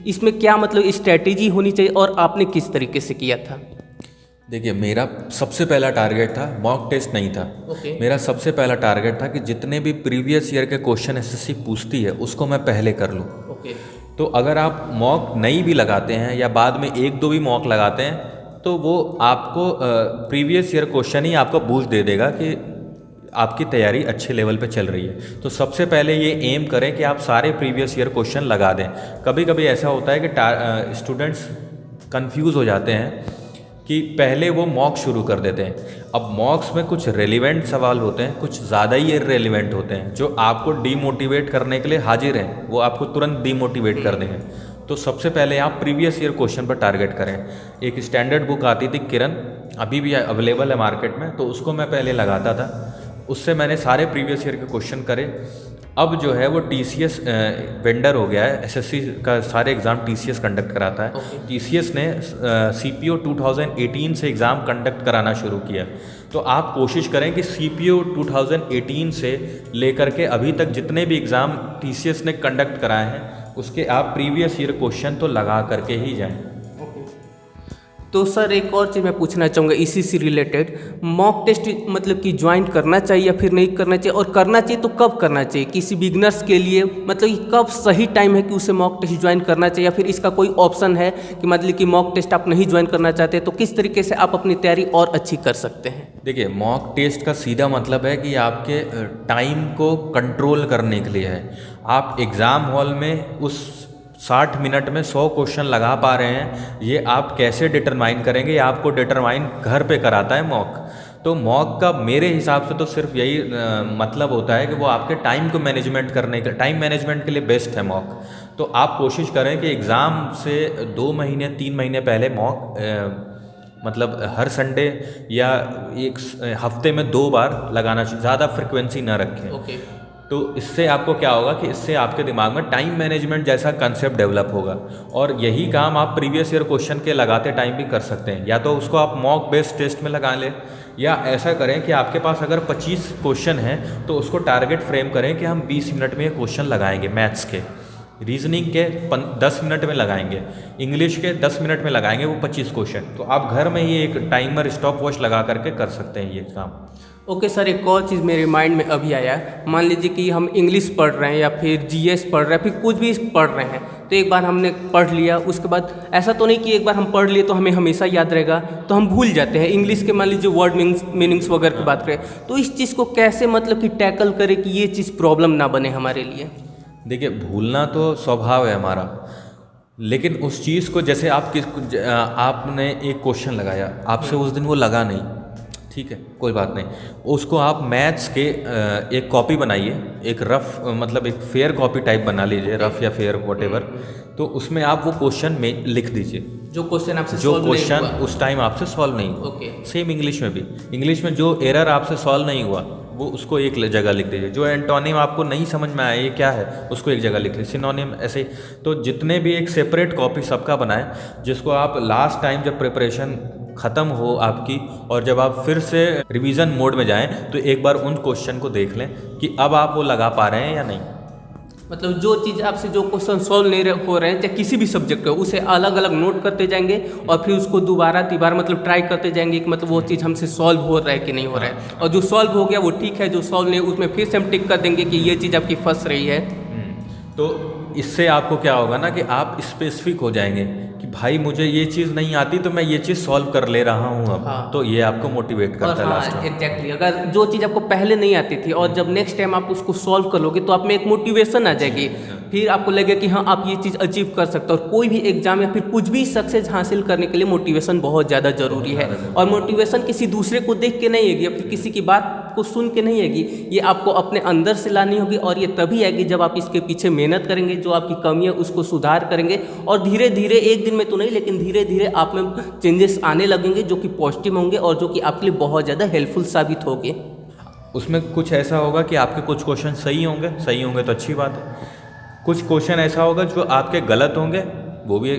इसमें क्या मतलब स्ट्रैटेजी होनी चाहिए, और आपने किस तरीके से किया था? देखिए, मेरा सबसे पहला टारगेट था, मॉक टेस्ट नहीं था। मेरा सबसे पहला टारगेट था कि जितने भी प्रीवियस ईयर के क्वेश्चन एसएससी पूछती है उसको मैं पहले कर लूँ। तो अगर आप मॉक नहीं भी लगाते हैं या बाद में 1-2 भी मॉक लगाते हैं तो वो आपको प्रीवियस ईयर क्वेश्चन ही आपको बूस्ट दे देगा कि आपकी तैयारी अच्छे लेवल पे चल रही है। तो सबसे पहले ये एम करें कि आप सारे प्रीवियस ईयर क्वेश्चन लगा दें। कभी कभी ऐसा होता है कि स्टूडेंट्स कंफ्यूज हो जाते हैं कि पहले वो मॉक शुरू कर देते हैं। अब मॉक्स में कुछ रेलिवेंट सवाल होते हैं, कुछ ज़्यादा ही इररेलिवेंट होते हैं, जो आपको डीमोटिवेट करने के लिए हाजिर हैं, वो आपको तुरंत डीमोटिवेट कर देंगे। तो सबसे पहले आप प्रीवियस ईयर क्वेश्चन पर टारगेट करें। एक स्टैंडर्ड बुक आती थी किरण, अभी भी अवेलेबल है मार्केट में, तो उसको मैं पहले लगाता था, उससे मैंने सारे प्रीवियस ईयर के क्वेश्चन करे। अब जो है वो TCS वेंडर हो गया है, SSC का सारे एग्ज़ाम TCS कंडक्ट कराता है। TCS ने CPO 2018 से एग्ज़ाम कंडक्ट कराना शुरू किया। तो आप कोशिश करें कि CPO 2018 से लेकर के अभी तक जितने भी एग्ज़ाम TCS ने कंडक्ट कराए हैं, उसके आप प्रीवियस ईयर क्वेश्चन तो लगा करके ही जाएं। तो सर एक और चीज़ मैं पूछना चाहूँगा इसी से रिलेटेड, मॉक टेस्ट मतलब कि ज्वाइन करना चाहिए या फिर नहीं करना चाहिए, और करना चाहिए तो कब करना चाहिए किसी बिगनर्स के लिए, मतलब कि कब सही टाइम है कि उसे मॉक टेस्ट ज्वाइन करना चाहिए, या फिर इसका कोई ऑप्शन है कि मतलब कि मॉक टेस्ट आप नहीं ज्वाइन करना चाहते तो किस तरीके से आप अपनी तैयारी और अच्छी कर सकते हैं? देखिए, मॉक टेस्ट का सीधा मतलब है कि आपके टाइम को कंट्रोल करने के लिए है। आप एग्ज़ाम हॉल में उस 60 मिनट में 100 क्वेश्चन लगा पा रहे हैं, ये आप कैसे डिटरमाइन करेंगे? आपको डिटरमाइन घर पे कराता है मॉक। तो मॉक का मेरे हिसाब से तो सिर्फ यही मतलब होता है कि वो आपके टाइम को मैनेजमेंट करने के, टाइम मैनेजमेंट के लिए बेस्ट है मॉक। तो आप कोशिश करें कि एग्ज़ाम से 2 महीने 3 महीने पहले मॉक मतलब हर संडे या एक हफ्ते में 2 बार लगाना चाहिए, ज़्यादा फ्रिक्वेंसी ना रखें। तो इससे आपको क्या होगा कि इससे आपके दिमाग में टाइम मैनेजमेंट जैसा कंसेप्ट डेवलप होगा, और यही काम आप प्रीवियस ईयर क्वेश्चन के लगाते टाइम भी कर सकते हैं। या तो उसको आप मॉक बेस्ड टेस्ट में लगा लें, या ऐसा करें कि आपके पास अगर 25 क्वेश्चन हैं तो उसको टारगेट फ्रेम करें कि हम 20 मिनट में ये क्वेश्चन लगाएंगे, मैथ्स के, रीजनिंग के 10 मिनट में लगाएंगे, इंग्लिश के 10 मिनट में लगाएंगे वो 25 क्वेश्चन। तो आप घर में ही एक टाइमर स्टॉप वॉच लगा करके कर सकते हैं ये काम। ओके सर, एक और चीज़ मेरे माइंड में अभी आया, मान लीजिए कि हम इंग्लिश पढ़ रहे हैं या फिर GS पढ़ रहे हैं, फिर कुछ भी पढ़ रहे हैं, तो एक बार हमने पढ़ लिया, उसके बाद ऐसा तो नहीं कि एक बार हम पढ़ लिए तो हमें हमेशा याद रहेगा, तो हम भूल जाते हैं। इंग्लिश के मान लीजिए वर्ड मीनिंग्स वगैरह की बात करें, तो इस चीज़ को कैसे मतलब कि टैकल करें कि ये चीज़ प्रॉब्लम ना बने हमारे लिए? देखिए, भूलना तो स्वभाव है हमारा, लेकिन उस चीज़ को जैसे आपने एक क्वेश्चन लगाया, आपसे उस दिन वो लगा नहीं, ठीक है, कोई बात नहीं, उसको आप मैथ्स के एक कॉपी बनाइए, एक रफ मतलब एक फेयर कॉपी टाइप बना लीजिए, रफ या फेयर वॉटेवर। तो उसमें आप वो क्वेश्चन में लिख दीजिए जो क्वेश्चन उस टाइम आपसे सॉल्व नहीं हुआ। सेम इंग्लिश में भी, इंग्लिश में जो एरर आपसे सॉल्व नहीं हुआ वो उसको एक जगह लिख दीजिए। जो एंटोनिम आपको नहीं समझ में आया ये क्या है, उसको एक जगह लिख लीजिए, सिनोनिम ऐसे। तो जितने भी एक सेपरेट कॉपी सबका बनाएं, जिसको आप लास्ट टाइम जब प्रिपरेशन ख़त्म हो आपकी और जब आप फिर से रिवीजन मोड में जाएं, तो एक बार उन क्वेश्चन को देख लें कि अब आप वो लगा पा रहे हैं या नहीं। मतलब जो चीज़ आपसे जो क्वेश्चन सॉल्व नहीं हो रहे हैं, चाहे किसी भी सब्जेक्ट का, उसे अलग अलग नोट करते जाएंगे और फिर उसको दोबारा तीबार मतलब ट्राई करते जाएंगे कि मतलब वो चीज़ हमसे सॉल्व हो रहा है कि नहीं हो रहा है, और जो सॉल्व हो गया वो ठीक है, जो सॉल्व नहीं उसमें फिर से हम टिक कर देंगे कि ये चीज़ आपकी फंस रही है। तो इससे आपको क्या होगा ना कि आप स्पेसिफिक हो जाएंगे कि भाई मुझे ये चीज़ नहीं आती तो मैं ये चीज़ सॉल्व कर ले रहा हूँ अब। हाँ। तो ये आपको मोटिवेट करता है लास्ट में। एग्जैक्टली, अगर जो चीज़ आपको पहले नहीं आती थी और जब नेक्स्ट टाइम आप उसको सॉल्व कर लोगे तो आप में एक मोटिवेशन आ जाएगी, फिर आपको लगेगा कि हाँ आप ये चीज़ अचीव कर सकते हो। और कोई भी एग्जाम या फिर कुछ भी सक्सेस हासिल करने के लिए मोटिवेशन बहुत ज़्यादा जरूरी है, और मोटिवेशन किसी दूसरे को देख के नहीं आएगी या फिर किसी की बात को सुन के नहीं आएगी, ये आपको अपने अंदर से लानी होगी। और ये तभी आएगी जब आप इसके पीछे मेहनत करेंगे, जो आपकी कमी है उसको सुधार करेंगे, और धीरे धीरे, एक दिन में तो नहीं लेकिन धीरे धीरे आप में चेंजेस आने लगेंगे जो कि पॉजिटिव होंगे और जो कि आपके लिए बहुत ज़्यादा हेल्पफुल साबित होंगे। उसमें कुछ ऐसा होगा कि आपके कुछ क्वेश्चन सही होंगे तो अच्छी बात है, कुछ क्वेश्चन ऐसा होगा जो आपके गलत होंगे, वो भी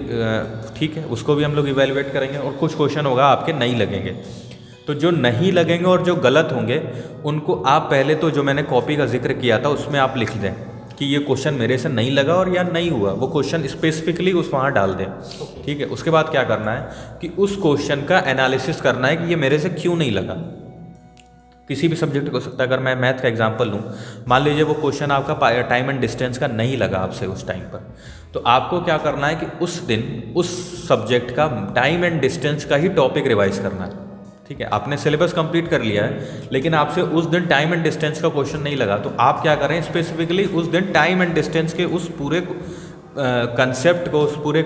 ठीक है, उसको भी हम लोग इवेलुएट करेंगे, और कुछ क्वेश्चन होगा आपके नहीं लगेंगे। तो जो नहीं लगेंगे और जो गलत होंगे उनको आप पहले तो जो मैंने कॉपी का जिक्र किया था उसमें आप लिख दें कि ये क्वेश्चन मेरे से नहीं लगा और या नहीं हुआ, वो क्वेश्चन स्पेसिफिकली उस वहाँ डाल दें, ठीक है। उसके बाद क्या करना है कि उस क्वेश्चन का एनालिसिस करना है कि ये मेरे से क्यों नहीं लगा। किसी भी सब्जेक्ट हो सकता है, अगर मैं मैथ का एग्जांपल लूँ, मान लीजिए वो क्वेश्चन आपका टाइम एंड डिस्टेंस का नहीं लगा आपसे उस टाइम पर, तो आपको क्या करना है कि उस दिन उस सब्जेक्ट का टाइम एंड डिस्टेंस का ही टॉपिक रिवाइज करना है, ठीक है। आपने सिलेबस कंप्लीट कर लिया है लेकिन आपसे उस दिन टाइम एंड डिस्टेंस का क्वेश्चन नहीं लगा, तो आप क्या करें, स्पेसिफिकली उस दिन टाइम एंड डिस्टेंस के उस पूरे कंसेप्ट को, उस पूरे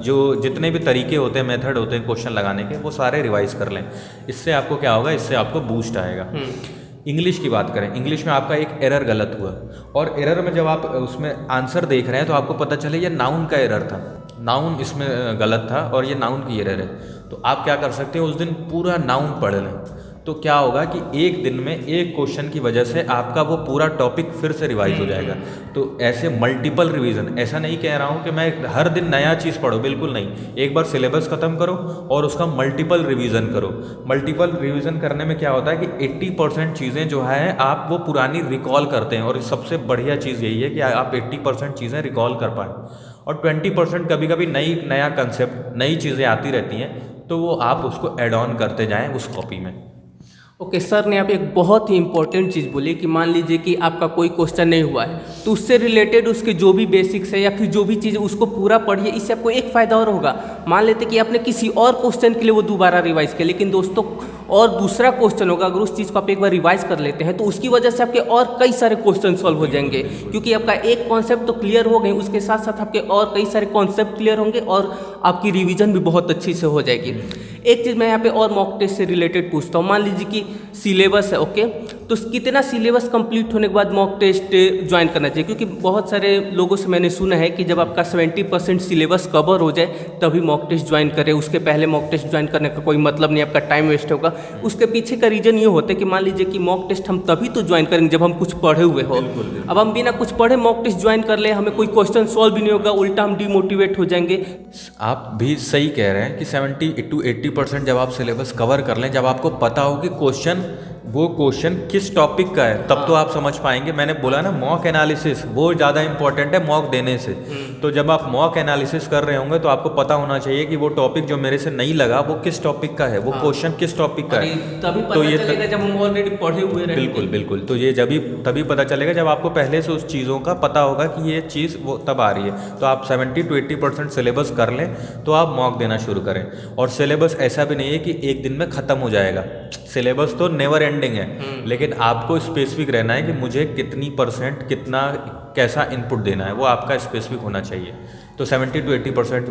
जो जितने भी तरीके होते हैं, मेथड होते हैं क्वेश्चन लगाने के, वो सारे रिवाइज कर लें। इससे आपको क्या होगा, इससे आपको बूस्ट आएगा। इंग्लिश की बात करें, इंग्लिश में आपका एक एरर गलत हुआ, और एरर में जब आप उसमें आंसर देख रहे हैं तो आपको पता चले ये नाउन का एरर था, नाउन इसमें गलत था और ये नाउन की एरर है। तो आप क्या कर सकते हैं, उस दिन पूरा नाउन पढ़ लें। तो क्या होगा कि एक दिन में एक क्वेश्चन की वजह से आपका वो पूरा टॉपिक फिर से रिवाइज हो जाएगा। तो ऐसे मल्टीपल रिवीजन, ऐसा नहीं कह रहा हूँ कि मैं हर दिन नया चीज़ पढ़ो, बिल्कुल नहीं। एक बार सिलेबस ख़त्म करो और उसका मल्टीपल रिवीजन करो। मल्टीपल रिवीजन करने में क्या होता है कि 80% चीज़ें जो है आप वो पुरानी रिकॉल करते हैं, और सबसे बढ़िया चीज़ यही है कि आप 80% चीज़ें रिकॉल कर पाएँ, और 20% कभी कभी नया कंसेप्ट, नई चीज़ें आती रहती हैं, तो वो आप उसको ऐड ऑन करते जाएँ उस कॉपी में। ओके सर ने यहाँ पे एक बहुत ही इंपॉर्टेंट चीज़ बोली कि मान लीजिए कि आपका कोई क्वेश्चन नहीं हुआ है, तो उससे रिलेटेड उसके जो भी बेसिक्स है या फिर जो भी चीज़ उसको पूरा पढ़िए। इससे आपको एक फ़ायदा और होगा, मान लेते कि आपने किसी और क्वेश्चन के लिए वो दोबारा रिवाइज किया, लेकिन दोस्तों और दूसरा क्वेश्चन होगा, अगर उस चीज़ को आप एक बार रिवाइज कर लेते हैं तो उसकी वजह से आपके और कई सारे क्वेश्चन सॉल्व हो जाएंगे, क्योंकि आपका एक कॉन्सेप्ट तो क्लियर हो गए, उसके साथ साथ आपके और कई सारे कॉन्सेप्ट क्लियर होंगे और आपकी रिवीजन भी बहुत अच्छी से हो जाएगी। एक चीज़ मैं यहाँ पे और मॉक टेस्ट से रिलेटेड पूछता हूँ, मान लीजिए कि सिलेबस है, ओके, तो कितना सिलेबस कंप्लीट होने के बाद मॉक टेस्ट ज्वाइन करना चाहिए? क्योंकि बहुत सारे लोगों से मैंने सुना है कि जब आपका 70% सिलेबस कवर हो जाए तभी मॉक टेस्ट ज्वाइन करें, उसके पहले मॉक टेस्ट ज्वाइन करने का कोई मतलब नहीं, आपका टाइम वेस्ट होगा। उसके पीछे का रीज़न ये होता है कि मान लीजिए कि मॉक टेस्ट हम तभी तो ज्वाइन करेंगे जब हम कुछ पढ़े हुए हो। अब हम बिना कुछ पढ़े मॉक टेस्ट ज्वाइन कर ले, हमें कोई क्वेश्चन सॉल्व भी नहीं होगा, उल्टा हम डिमोटिवेट हो जाएंगे। आप भी सही कह रहे हैं कि 70 to 80% जब आप सिलेबस कवर कर लें, जब आपको पता हो कि वो क्वेश्चन किस टॉपिक का है, तब तो आप समझ पाएंगे। मैंने बोला ना, मॉक एनालिसिस वो ज़्यादा इंपॉर्टेंट है मॉक देने से। तो जब आप मॉक एनालिसिस कर रहे होंगे तो आपको पता होना चाहिए कि वो टॉपिक जो मेरे से नहीं लगा वो किस टॉपिक का है, वो क्वेश्चन किस टॉपिक का है। तभी तो पता चलेगा जब हम ऑलरेडी पढ़े हुए रहेंगे। बिल्कुल बिल्कुल, तो ये तभी पता चलेगा जब आपको पहले से उस चीज़ों का पता होगा कि ये चीज़ वो तब आ रही है। तो आप 70 to 80% सिलेबस कर लें तो आप मॉक देना शुरू करें। और सिलेबस ऐसा भी नहीं है कि एक दिन में ख़त्म हो जाएगा, सिलेबस तो नेवर एंडिंग है, लेकिन आपको स्पेसिफिक रहना है कि मुझे कितनी परसेंट, कितना, कैसा इनपुट देना है, वो आपका स्पेसिफिक होना चाहिए। तो 70 to 80%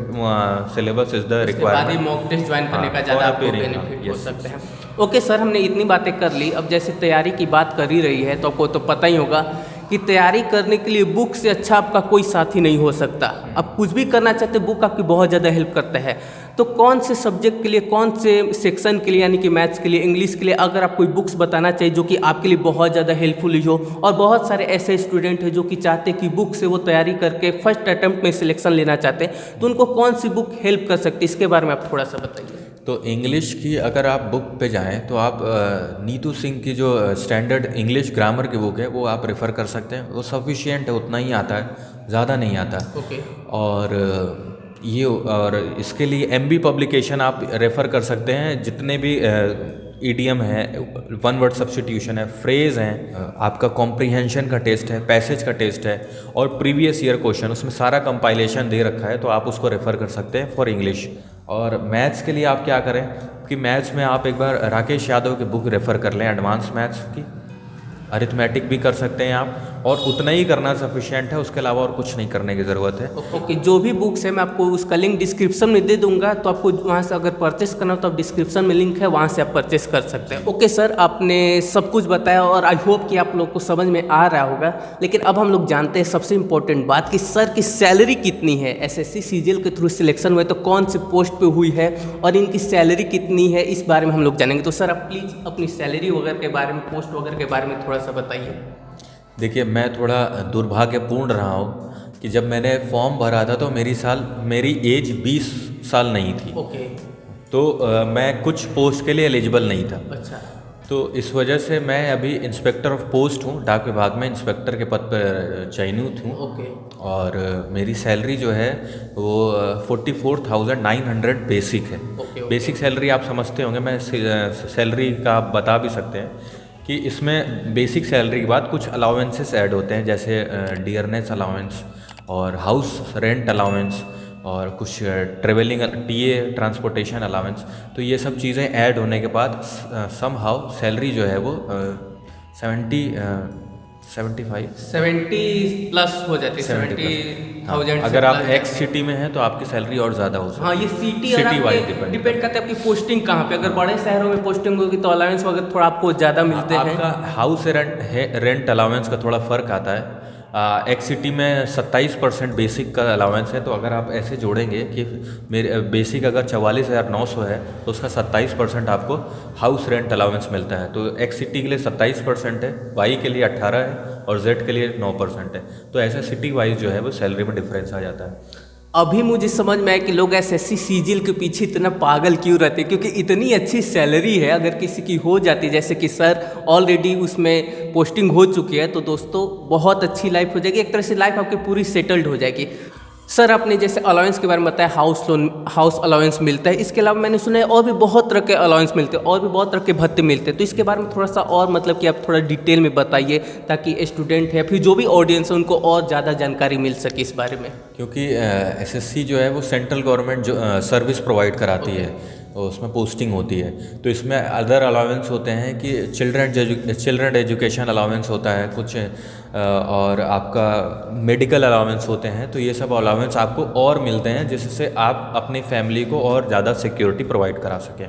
syllabus is the requirement. Mock test join करने का ज़्यादा आपको बेनिफिट हो सकते हैं। ओके सर, हमने इतनी बातें कर ली, अब जैसे तैयारी की बात कर ही रही है तो आपको तो पता ही होगा कि तैयारी करने के लिए बुक से अच्छा आपका कोई साथी नहीं हो सकता। आप कुछ भी करना चाहते, बुक आपकी बहुत ज़्यादा हेल्प करता है। तो कौन से सब्जेक्ट के लिए, कौन से सेक्शन के लिए, यानी कि मैथ्स के लिए, इंग्लिश के लिए, अगर आप कोई बुक्स बताना चाहिए जो कि आपके लिए बहुत ज़्यादा हेल्पफुल हो, और बहुत सारे ऐसे स्टूडेंट हैं जो कि चाहते हैं कि बुक से वो तैयारी करके फर्स्ट अटैम्प्ट में सिलेक्शन लेना चाहते हैं, तो उनको कौन सी बुक हेल्प कर सकती है, इसके बारे में आप थोड़ा सा बताइए। तो इंग्लिश की अगर आप बुक पे जाएं तो आप नीतू सिंह की जो स्टैंडर्ड इंग्लिश ग्रामर की बुक है वो आप रेफ़र कर सकते हैं। वो सफिशिएंट है, उतना ही आता है, ज़्यादा नहीं आता। ओके। और इसके लिए MB पब्लिकेशन आप रेफ़र कर सकते हैं। जितने भी ईडीएम है, वन वर्ड सब्स्टिट्यूशन है, फ्रेज़ हैं, आपका कॉम्प्रीहेंशन का टेस्ट है, पैसेज का टेस्ट है, और प्रीवियस ईयर क्वेश्चन, उसमें सारा कंपाइलेशन दे रखा है, तो आप उसको रेफ़र कर सकते हैं फॉर इंग्लिश। और मैथ्स के लिए आप क्या करें कि मैथ्स में आप एक बार राकेश यादव की बुक रेफ़र कर लें, एडवांस मैथ्स की। अरिथमेटिक भी कर सकते हैं आप, और उतना ही करना सफिशिएंट है, उसके अलावा और कुछ नहीं करने की ज़रूरत है। ओके, जो भी बुक्स है मैं आपको उसका लिंक डिस्क्रिप्शन में दे दूंगा, तो आपको वहाँ से अगर परचेस करना हो तो आप डिस्क्रिप्शन में लिंक है, वहाँ से आप परचेस कर सकते हैं। ओके सर, आपने सब कुछ बताया और आई होप कि आप लोग को समझ में आ रहा होगा। लेकिन अब हम लोग जानते हैं सबसे इम्पोर्टेंट बात कि सर की सैलरी कितनी है। SSC CGL के थ्रू सिलेक्शन हुए तो कौन से पोस्ट पे हुई है और इनकी सैलरी कितनी है, इस बारे में हम लोग जानेंगे। तो सर आप प्लीज़ अपनी सैलरी वगैरह के बारे में, पोस्ट वगैरह के बारे में थोड़ा सा बताइए। देखिए, मैं थोड़ा दुर्भाग्यपूर्ण रहा हूँ कि जब मैंने फॉर्म भरा था तो मेरी एज 20 साल नहीं थी। ओके। तो मैं कुछ पोस्ट के लिए एलिजिबल नहीं था। अच्छा। तो इस वजह से मैं अभी इंस्पेक्टर ऑफ पोस्ट हूँ, डाक विभाग में इंस्पेक्टर के पद पर चयनित हूँ। ओके। और मेरी सैलरी जो है वो 44,900 बेसिक है। ओके। बेसिक सैलरी आप समझते होंगे, मैं सैलरी का आप बता भी सकते हैं कि इसमें बेसिक सैलरी के बाद कुछ अलाउंसेस ऐड होते हैं, जैसे डियरनेस अलाउंस और हाउस रेंट अलाउंस और कुछ ट्रेवलिंग TA ट्रांसपोर्टेशन अलाउंस। तो ये सब चीज़ें ऐड होने के बाद सम हाउ सैलरी जो है वो 70 प्लस हो जाती है, 70 1000 अगर आप एक्स सिटी में हैं तो आपकी सैलरी और ज़्यादा हो सकती है। हाँ, ये सिटी सिटी वाइज डिपेंड करता है आपकी पोस्टिंग कहाँ पे। अगर बड़े शहरों में पोस्टिंग होगी तो अलाउंस वगैरह थोड़ा आपको ज़्यादा मिलते हैं। आपका हाउस रेंट अलाउंस का थोड़ा फ़र्क आता है। एक्स सिटी में 27% बेसिक का अलाउंस है। तो अगर आप ऐसे जोड़ेंगे कि मेरे बेसिक अगर 44,900 है तो उसका 27% आपको हाउस रेंट अलाउंस मिलता है। तो एक्स सिटी के लिए 27% है, वाई के लिए 18 है और जेड के लिए 9% है। तो ऐसे सिटी वाइज जो है वो सैलरी में डिफरेंस आ जाता है। अभी मुझे समझ में आया कि लोग एसएससी सीजीएल के पीछे इतना पागल क्यों रहते हैं, क्योंकि इतनी अच्छी सैलरी है। अगर किसी की हो जाती, जैसे कि सर ऑलरेडी उसमें पोस्टिंग हो चुकी है, तो दोस्तों बहुत अच्छी लाइफ हो जाएगी। एक तरह से लाइफ आपकी पूरी सेटल्ड हो जाएगी। सर आपने जैसे अलाउंस के बारे में बताया, हाउस अलाउंस मिलता है। इसके अलावा मैंने सुना है और भी बहुत तरह के अलाउंस मिलते हैं और भी बहुत तरह के भत्ते मिलते हैं। तो इसके बारे में थोड़ा सा और मतलब कि आप थोड़ा डिटेल में बताइए, ताकि स्टूडेंट है फिर जो भी ऑडियंस है उनको और ज़्यादा जानकारी मिल सके इस बारे में। क्योंकि एसएससी जो है वो सेंट्रल गवर्नमेंट जो सर्विस प्रोवाइड कराती है, और उसमें पोस्टिंग होती है। तो इसमें अदर अलाउंस होते हैं कि चिल्ड्रन एजुकेशन अलाउंस होता है कुछ, और आपका मेडिकल अलाउंस होते हैं। तो ये सब अलाउंस आपको और मिलते हैं जिससे आप अपनी फैमिली को और ज़्यादा सिक्योरिटी प्रोवाइड करा सकें।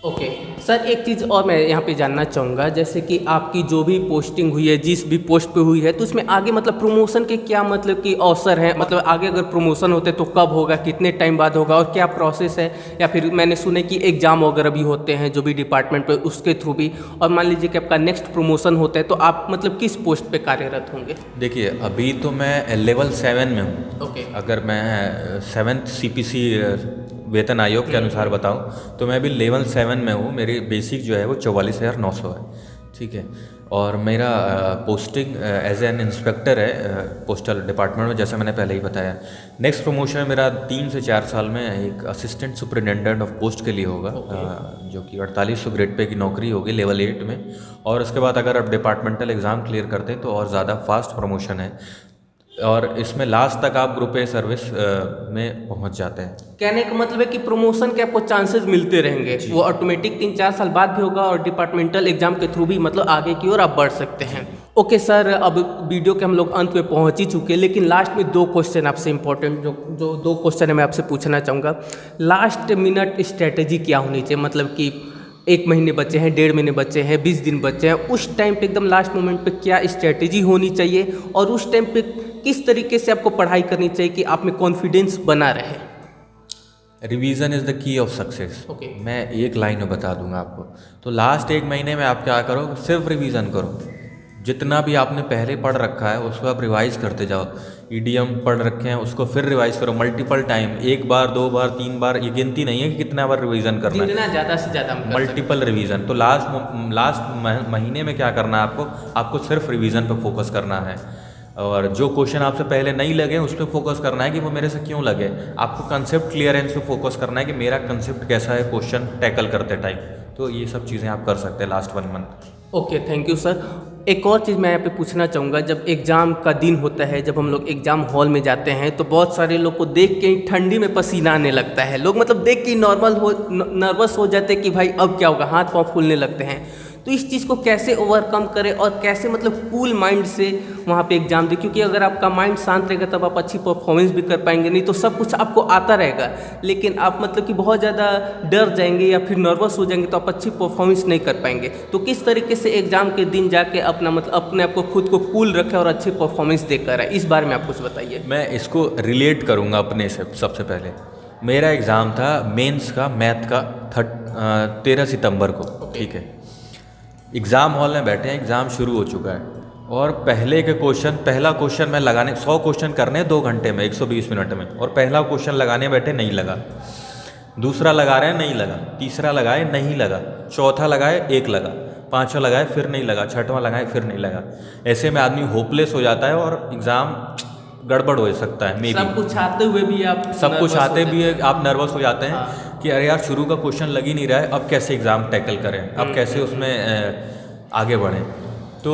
ओके सर, एक चीज़ और मैं यहाँ पे जानना चाहूँगा, जैसे कि आपकी जो भी पोस्टिंग हुई है, जिस भी पोस्ट पे हुई है, तो उसमें आगे मतलब प्रमोशन के क्या मतलब कि अवसर हैं? मतलब आगे अगर प्रमोशन होते तो कब होगा, कितने टाइम बाद होगा और क्या प्रोसेस है? या फिर मैंने सुने कि एग्जाम वगैरह भी होते हैं जो भी डिपार्टमेंट पे, उसके थ्रू भी। और मान लीजिए कि आपका नेक्स्ट प्रमोशन होता है तो आप मतलब किस पोस्ट पे कार्यरत होंगे? देखिए, अभी तो मैं लेवल 7 में हूँ। ओके। अगर मैं 7th CPC वेतन आयोग के अनुसार बताऊं तो मैं अभी लेवल 7 में हूँ। मेरी बेसिक जो है वो 44,900 है, ठीक है। और मेरा पोस्टिंग एज एन इंस्पेक्टर है पोस्टल डिपार्टमेंट में, जैसा मैंने पहले ही बताया। नेक्स्ट प्रमोशन मेरा 3 से 4 साल में एक असिस्टेंट सुपरिटेंडेंट ऑफ पोस्ट के लिए होगा, जो कि 4800 ग्रेड पे की नौकरी होगी लेवल 8 में। और उसके बाद अगर आप डिपार्टमेंटल एग्ज़ाम क्लियर करते हैं तो और ज़्यादा फास्ट प्रमोशन है, और इसमें लास्ट तक आप ग्रुप ए सर्विस में पहुंच जाते हैं। कहने का मतलब है कि प्रमोशन के आपको चांसेस मिलते रहेंगे, वो ऑटोमेटिक 3-4 साल बाद भी होगा और डिपार्टमेंटल एग्जाम के थ्रू भी मतलब आगे की ओर आप बढ़ सकते हैं। ओके सर, अब वीडियो के हम लोग अंत में पहुंच ही चुके हैं, लेकिन लास्ट में 2 क्वेश्चन आपसे इंपॉर्टेंट जो 2 क्वेश्चन है मैं आपसे पूछना चाहूँगा। लास्ट मिनट स्ट्रेटेजी क्या होनी चाहिए? मतलब कि 1 महीने बचे हैं, 1.5 महीने बचे हैं, 20 दिन बचे हैं, उस टाइम पे एकदम लास्ट मोमेंट पे क्या स्ट्रेटेजी होनी चाहिए और उस टाइम पे किस तरीके से आपको पढ़ाई करनी चाहिए कि आप में कॉन्फिडेंस बना रहे? Revision is the key of success. Okay. मैं एक लाइन में बता दूंगा आपको। तो लास्ट 1 महीने में आप क्या करो, सिर्फ रिवीजन करो। जितना भी आपने पहले पढ़ रखा है उसको आप रिवाइज करते जाओ। ईडीएम पढ़ रखे हैं उसको फिर रिवाइज करो मल्टीपल टाइम, 1 बार 2 बार 3 बार, ये गिनती नहीं है कि कितना बार रिवीजन करना है, जितना ज़्यादा से ज़्यादा मल्टीपल रिवीजन। तो लास्ट महीने में क्या करना है आपको सिर्फ रिवीजन पे फोकस करना है। और जो क्वेश्चन आपसे पहले नहीं लगे उस पर फोकस करना है कि वो मेरे से क्यों लगे। आपको कंसेप्ट क्लियरेंस पे फोकस करना है कि मेरा कंसेप्ट कैसा है क्वेश्चन टैकल करते टाइम। तो ये सब चीज़ें आप कर सकते हैं last 1 month. Okay, thank you sir. एक और चीज़ मैं यहाँ पे पूछना चाहूँगा, जब एग्ज़ाम का दिन होता है, जब हम लोग एग्ज़ाम हॉल में जाते हैं तो बहुत सारे लोग को देख के ही ठंडी में पसीना आने लगता है। लोग मतलब देख के नर्वस हो जाते हैं कि भाई अब क्या होगा, हाथ पाँव फूलने लगते हैं। तो इस चीज़ को कैसे ओवरकम करें और कैसे मतलब कूल माइंड से वहाँ पे एग्जाम दें? क्योंकि अगर आपका माइंड शांत रहेगा तब आप अच्छी परफॉर्मेंस भी कर पाएंगे। नहीं तो सब कुछ आपको आता रहेगा, लेकिन आप मतलब कि बहुत ज़्यादा डर जाएंगे या फिर नर्वस हो जाएंगे तो आप अच्छी परफॉर्मेंस नहीं कर पाएंगे। तो किस तरीके से एग्जाम के दिन जाके अपना मतलब अपने आप को खुद को कूल रखें और अच्छी परफॉर्मेंस देकर आए, इस बारे में आप कुछ बताइए। मैं इसको रिलेट करूँगा अपने से। सबसे पहले मेरा एग्ज़ाम था मेंस का मैथ का 13 सितंबर को, ठीक है। एग्ज़ाम हॉल में बैठे हैं, एग्ज़ाम शुरू हो चुका है और पहला क्वेश्चन मैं लगाने 100 क्वेश्चन करने 2 घंटे में 120 मिनट में, और पहला क्वेश्चन लगाने बैठे नहीं लगा, दूसरा लगा रहे हैं नहीं लगा, तीसरा लगाए नहीं लगा, चौथा लगाए 1 लगा, 5वां लगाए फिर नहीं लगा, 6वां लगाए फिर नहीं लगा। ऐसे में आदमी होपलेस हो जाता है और एग्ज़ाम गड़बड़ हो सकता है। सब कुछ आते हुए भी आप नर्वस हो जाते हैं। हाँ। कि अरे यार शुरू का क्वेश्चन लग ही नहीं रहा है, अब कैसे एग्ज़ाम टैकल करें, अब कैसे उसमें आगे बढ़ें। तो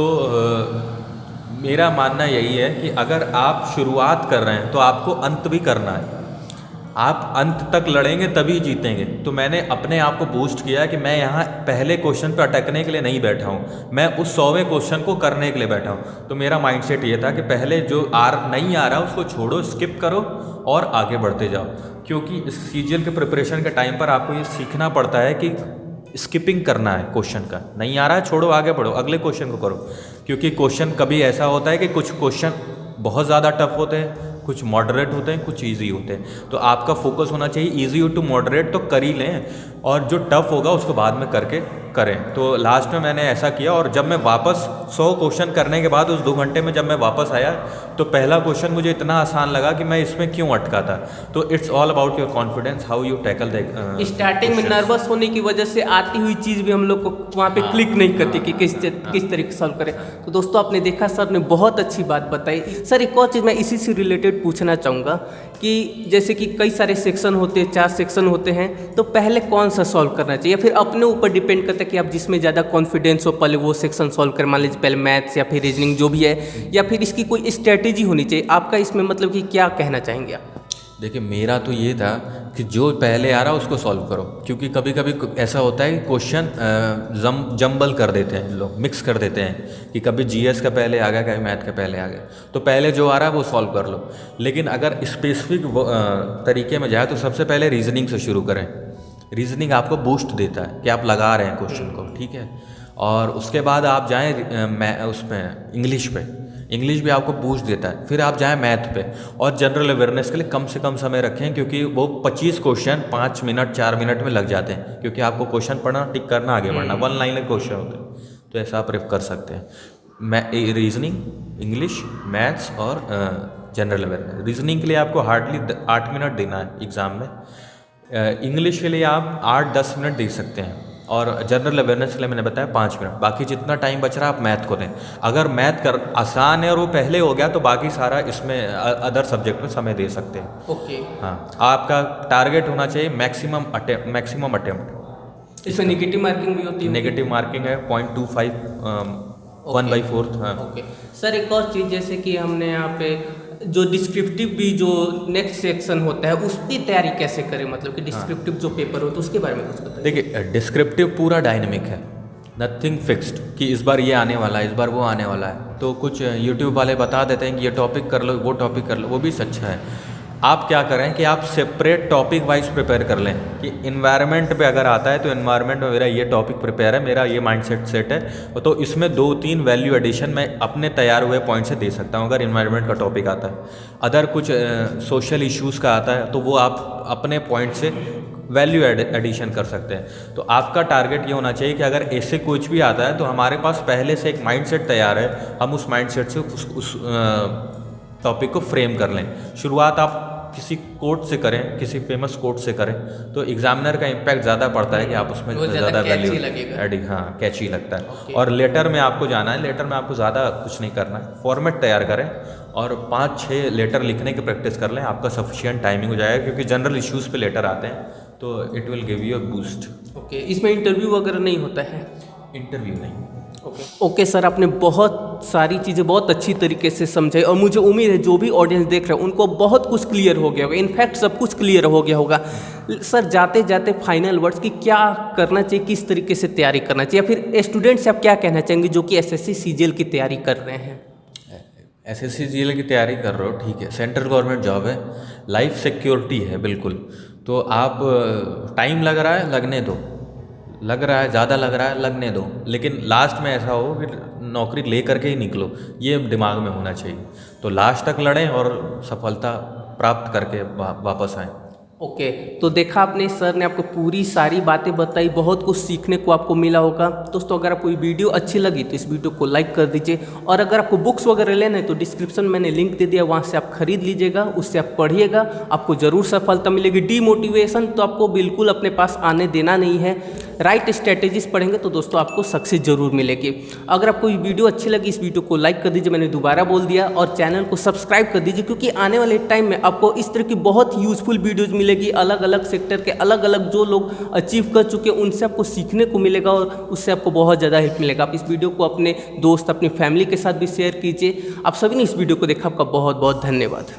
मेरा मानना यही है कि अगर आप शुरुआत कर रहे हैं तो आपको अंत भी करना है। आप अंत तक लड़ेंगे तभी जीतेंगे। तो मैंने अपने आप को बूस्ट किया कि मैं यहाँ पहले क्वेश्चन पर अटकने के लिए नहीं बैठा हूँ, मैं उस 100वें क्वेश्चन को करने के लिए बैठा हूँ। तो मेरा माइंडसेट ये था कि पहले जो नहीं आ रहा उसको छोड़ो, स्किप करो और आगे बढ़ते जाओ। क्योंकि इस सीजीएल के प्रिपरेशन के टाइम पर आपको ये सीखना पड़ता है कि स्किपिंग करना है क्वेश्चन का, नहीं आ रहा है छोड़ो, आगे बढ़ो, अगले क्वेश्चन को करो। क्योंकि क्वेश्चन कभी ऐसा होता है कि कुछ क्वेश्चन बहुत ज़्यादा टफ होते हैं, कुछ मॉडरेट होते हैं, कुछ इजी होते हैं। तो आपका फोकस होना चाहिए इजी टू मॉडरेट तो कर ही लें, और जो टफ होगा उसको बाद में करके करें। तो लास्ट में मैंने ऐसा किया, और जब मैं वापस 100 क्वेश्चन करने के बाद उस 2 घंटे में जब मैं वापस आया तो पहला क्वेश्चन मुझे इतना आसान लगा कि मैं इसमें क्यों अटका था। तो it's all about your confidence, how you tackle the starting में नर्वस होने की वजह से आती हुई चीज़ भी हम लोग को वहाँ पे क्लिक नहीं करती कि किस तरीके से सॉल्व करें। तो दोस्तों आपने देखा सर ने बहुत अच्छी बात बताई। सर एक और चीज़ मैं इसी से रिलेटेड पूछना चाहूँगा कि जैसे कि कई सारे सेक्शन होते हैं, 4 सेक्शन होते हैं, तो पहले कौन सा सॉल्व करना चाहिए, या फिर अपने ऊपर डिपेंड करता है कि आप जिसमें ज़्यादा कॉन्फिडेंस हो पहले वो सेक्शन सॉल्व कर, मान लीजिए पहले मैथ्स या फिर रीजनिंग जो भी है, या फिर इसकी कोई स्ट्रेटेजी होनी चाहिए? आपका इसमें मतलब कि क्या कहना चाहेंगे आप? देखिए मेरा तो ये था कि जो पहले आ रहा उसको सॉल्व करो। क्योंकि कभी कभी ऐसा होता है कि क्वेश्चन जंबल कर देते हैं लोग, मिक्स कर देते हैं कि कभी जीएस का पहले आ गया, कभी मैथ का पहले आ गया, तो पहले जो आ रहा है वो सॉल्व कर लो। लेकिन अगर स्पेसिफिक तरीके में जाए तो सबसे पहले रीजनिंग से शुरू करें। रीजनिंग आपको बूस्ट देता है कि आप लगा रहे हैं क्वेश्चन को, ठीक है। और उसके बाद आप जाएँ उसमें इंग्लिश पे, इंग्लिश भी आपको बूस्ट देता है। फिर आप जाएं मैथ पे, और जनरल अवेयरनेस के लिए कम से कम समय रखें, क्योंकि वो 25 क्वेश्चन 5 मिनट 4 मिनट में लग जाते हैं। क्योंकि आपको क्वेश्चन पढ़ना, टिक करना, आगे बढ़ना, 1 लाइनर क्वेश्चन होते हैं। तो ऐसा आप कर सकते हैं। रीजनिंग, इंग्लिश, मैथ्स और जनरल अवेयरनेस। रीजनिंग के लिए आपको हार्डली 8 मिनट देना है एग्ज़ाम में। इंग्लिश के लिए आप 8-10 मिनट दे सकते हैं, और जनरल अवेयरनेस के लिए मैंने बताया 5 मिनट। बाकी जितना टाइम बच रहा है आप मैथ को दें। अगर मैथ कर आसान है और वो पहले हो गया तो बाकी सारा इसमें अदर सब्जेक्ट में समय दे सकते हैं। ओके। हाँ, आपका टारगेट होना चाहिए मैक्सिमम अटेम्प्ट। इसमें नेगेटिव मार्किंग भी होती है? नेगेटिव मार्किंग है 0.25, 1/4। हाँ ओके सर, एक और चीज़ जैसे कि हमने यहाँ पे जो डिस्क्रिप्टिव भी जो नेक्स्ट सेक्शन होता है उसकी तैयारी कैसे करें, मतलब कि डिस्क्रिप्टिव जो पेपर होता है उसके बारे में कुछ बताइए। देखिए डिस्क्रिप्टिव पूरा डायनेमिक है, नथिंग फिक्स्ड कि इस बार ये आने वाला है, इस बार वो आने वाला है। तो कुछ यूट्यूब वाले बता देते हैं कि ये टॉपिक कर लो, वो टॉपिक कर लो, वो भी अच्छा है। आप क्या करें कि आप सेपरेट टॉपिक वाइज प्रिपेयर कर लें कि इन्वायरमेंट पे अगर आता है तो इन्वायरमेंट में मेरा ये टॉपिक प्रिपेयर है, मेरा ये माइंडसेट सेट है, तो इसमें 2-3 वैल्यू एडिशन मैं अपने तैयार हुए पॉइंट से दे सकता हूँ अगर इन्वायरमेंट का टॉपिक आता है। अदर कुछ सोशल इश्यूज़ का आता है तो वो आप अपने पॉइंट से वैल्यू एडिशन कर सकते हैं। तो आपका टारगेट ये होना चाहिए कि अगर ऐसे कुछ भी आता है तो हमारे पास पहले से एक माइंडसेट तैयार है, हम उस माइंडसेट से उस टॉपिक को फ्रेम कर लें। शुरुआत आप किसी कोट से करें, किसी फेमस कोट से करें, तो एग्जामिनर का इम्पैक्ट ज़्यादा पड़ता है कि आप उसमें ज़्यादा वैल्यू एडिंग, हाँ कैची लगता है। और लेटर में आपको जाना है, लेटर में आपको ज़्यादा कुछ नहीं करना है, फॉर्मेट तैयार करें और 5-6 लेटर लिखने की प्रैक्टिस कर लें, आपका सफिशिएंट टाइमिंग हो जाएगा। क्योंकि जनरल इश्यूज़ पे लेटर आते हैं तो it will give you a boost. Okay, इसमें इंटरव्यू वगैरह नहीं होता है? इंटरव्यू नहीं। ओके सर, आपने बहुत सारी चीज़ें बहुत अच्छी तरीके से समझाई, और मुझे उम्मीद है जो भी ऑडियंस देख रहे हैं उनको बहुत कुछ क्लियर हो गया होगा, इनफैक्ट सब कुछ क्लियर हो गया होगा। सर जाते जाते फाइनल वर्ड्स की क्या करना चाहिए, किस तरीके से तैयारी करना चाहिए, या फिर स्टूडेंट्स से आप क्या कहना चाहेंगे जो कि एसएससी सीजीएल की तैयारी कर रहे हैं? एसएससी सीजीएल की तैयारी कर रहे हो, ठीक है, सेंट्रल गवर्नमेंट जॉब है, लाइफ सिक्योरिटी है बिल्कुल। तो आप टाइम लग रहा है लगने दो, लग रहा है ज़्यादा लग रहा है लगने दो, लेकिन लास्ट में ऐसा हो कि नौकरी ले करके ही निकलो, ये दिमाग में होना चाहिए। तो लास्ट तक लड़ें और सफलता प्राप्त करके वापस आएँ। ओके, तो देखा आपने, सर ने आपको पूरी सारी बातें बताई, बहुत कुछ सीखने को आपको मिला होगा। दोस्तों अगर आपको ये वीडियो अच्छी लगी तो इस वीडियो को लाइक कर दीजिए, और अगर आपको बुक्स वगैरह लेना है तो डिस्क्रिप्शन में मैंने लिंक दे दिया, वहाँ से आप खरीद लीजिएगा, उससे आप पढ़िएगा, आपको ज़रूर सफलता मिलेगी। डीमोटिवेशन तो आपको बिल्कुल अपने पास आने देना नहीं है, राइट स्ट्रैटेजीज पढ़ेंगे तो दोस्तों आपको सक्सेस जरूर मिलेगी। अगर आपको ये वीडियो अच्छी लगी इस वीडियो को लाइक कर दीजिए, मैंने दोबारा बोल दिया, और चैनल को सब्सक्राइब कर दीजिए, क्योंकि आने वाले टाइम में आपको इस तरह की बहुत यूजफुल वीडियोज़ मिलेगी। अलग अलग सेक्टर के अलग अलग जो लोग अचीव कर चुके हैं उनसे आपको सीखने को मिलेगा, और उससे आपको बहुत ज़्यादा हेल्प मिलेगा। आप इस वीडियो को अपने दोस्त, अपनी फैमिली के साथ भी शेयर कीजिए। आप सभी ने इस वीडियो को देखा, आपका बहुत बहुत धन्यवाद।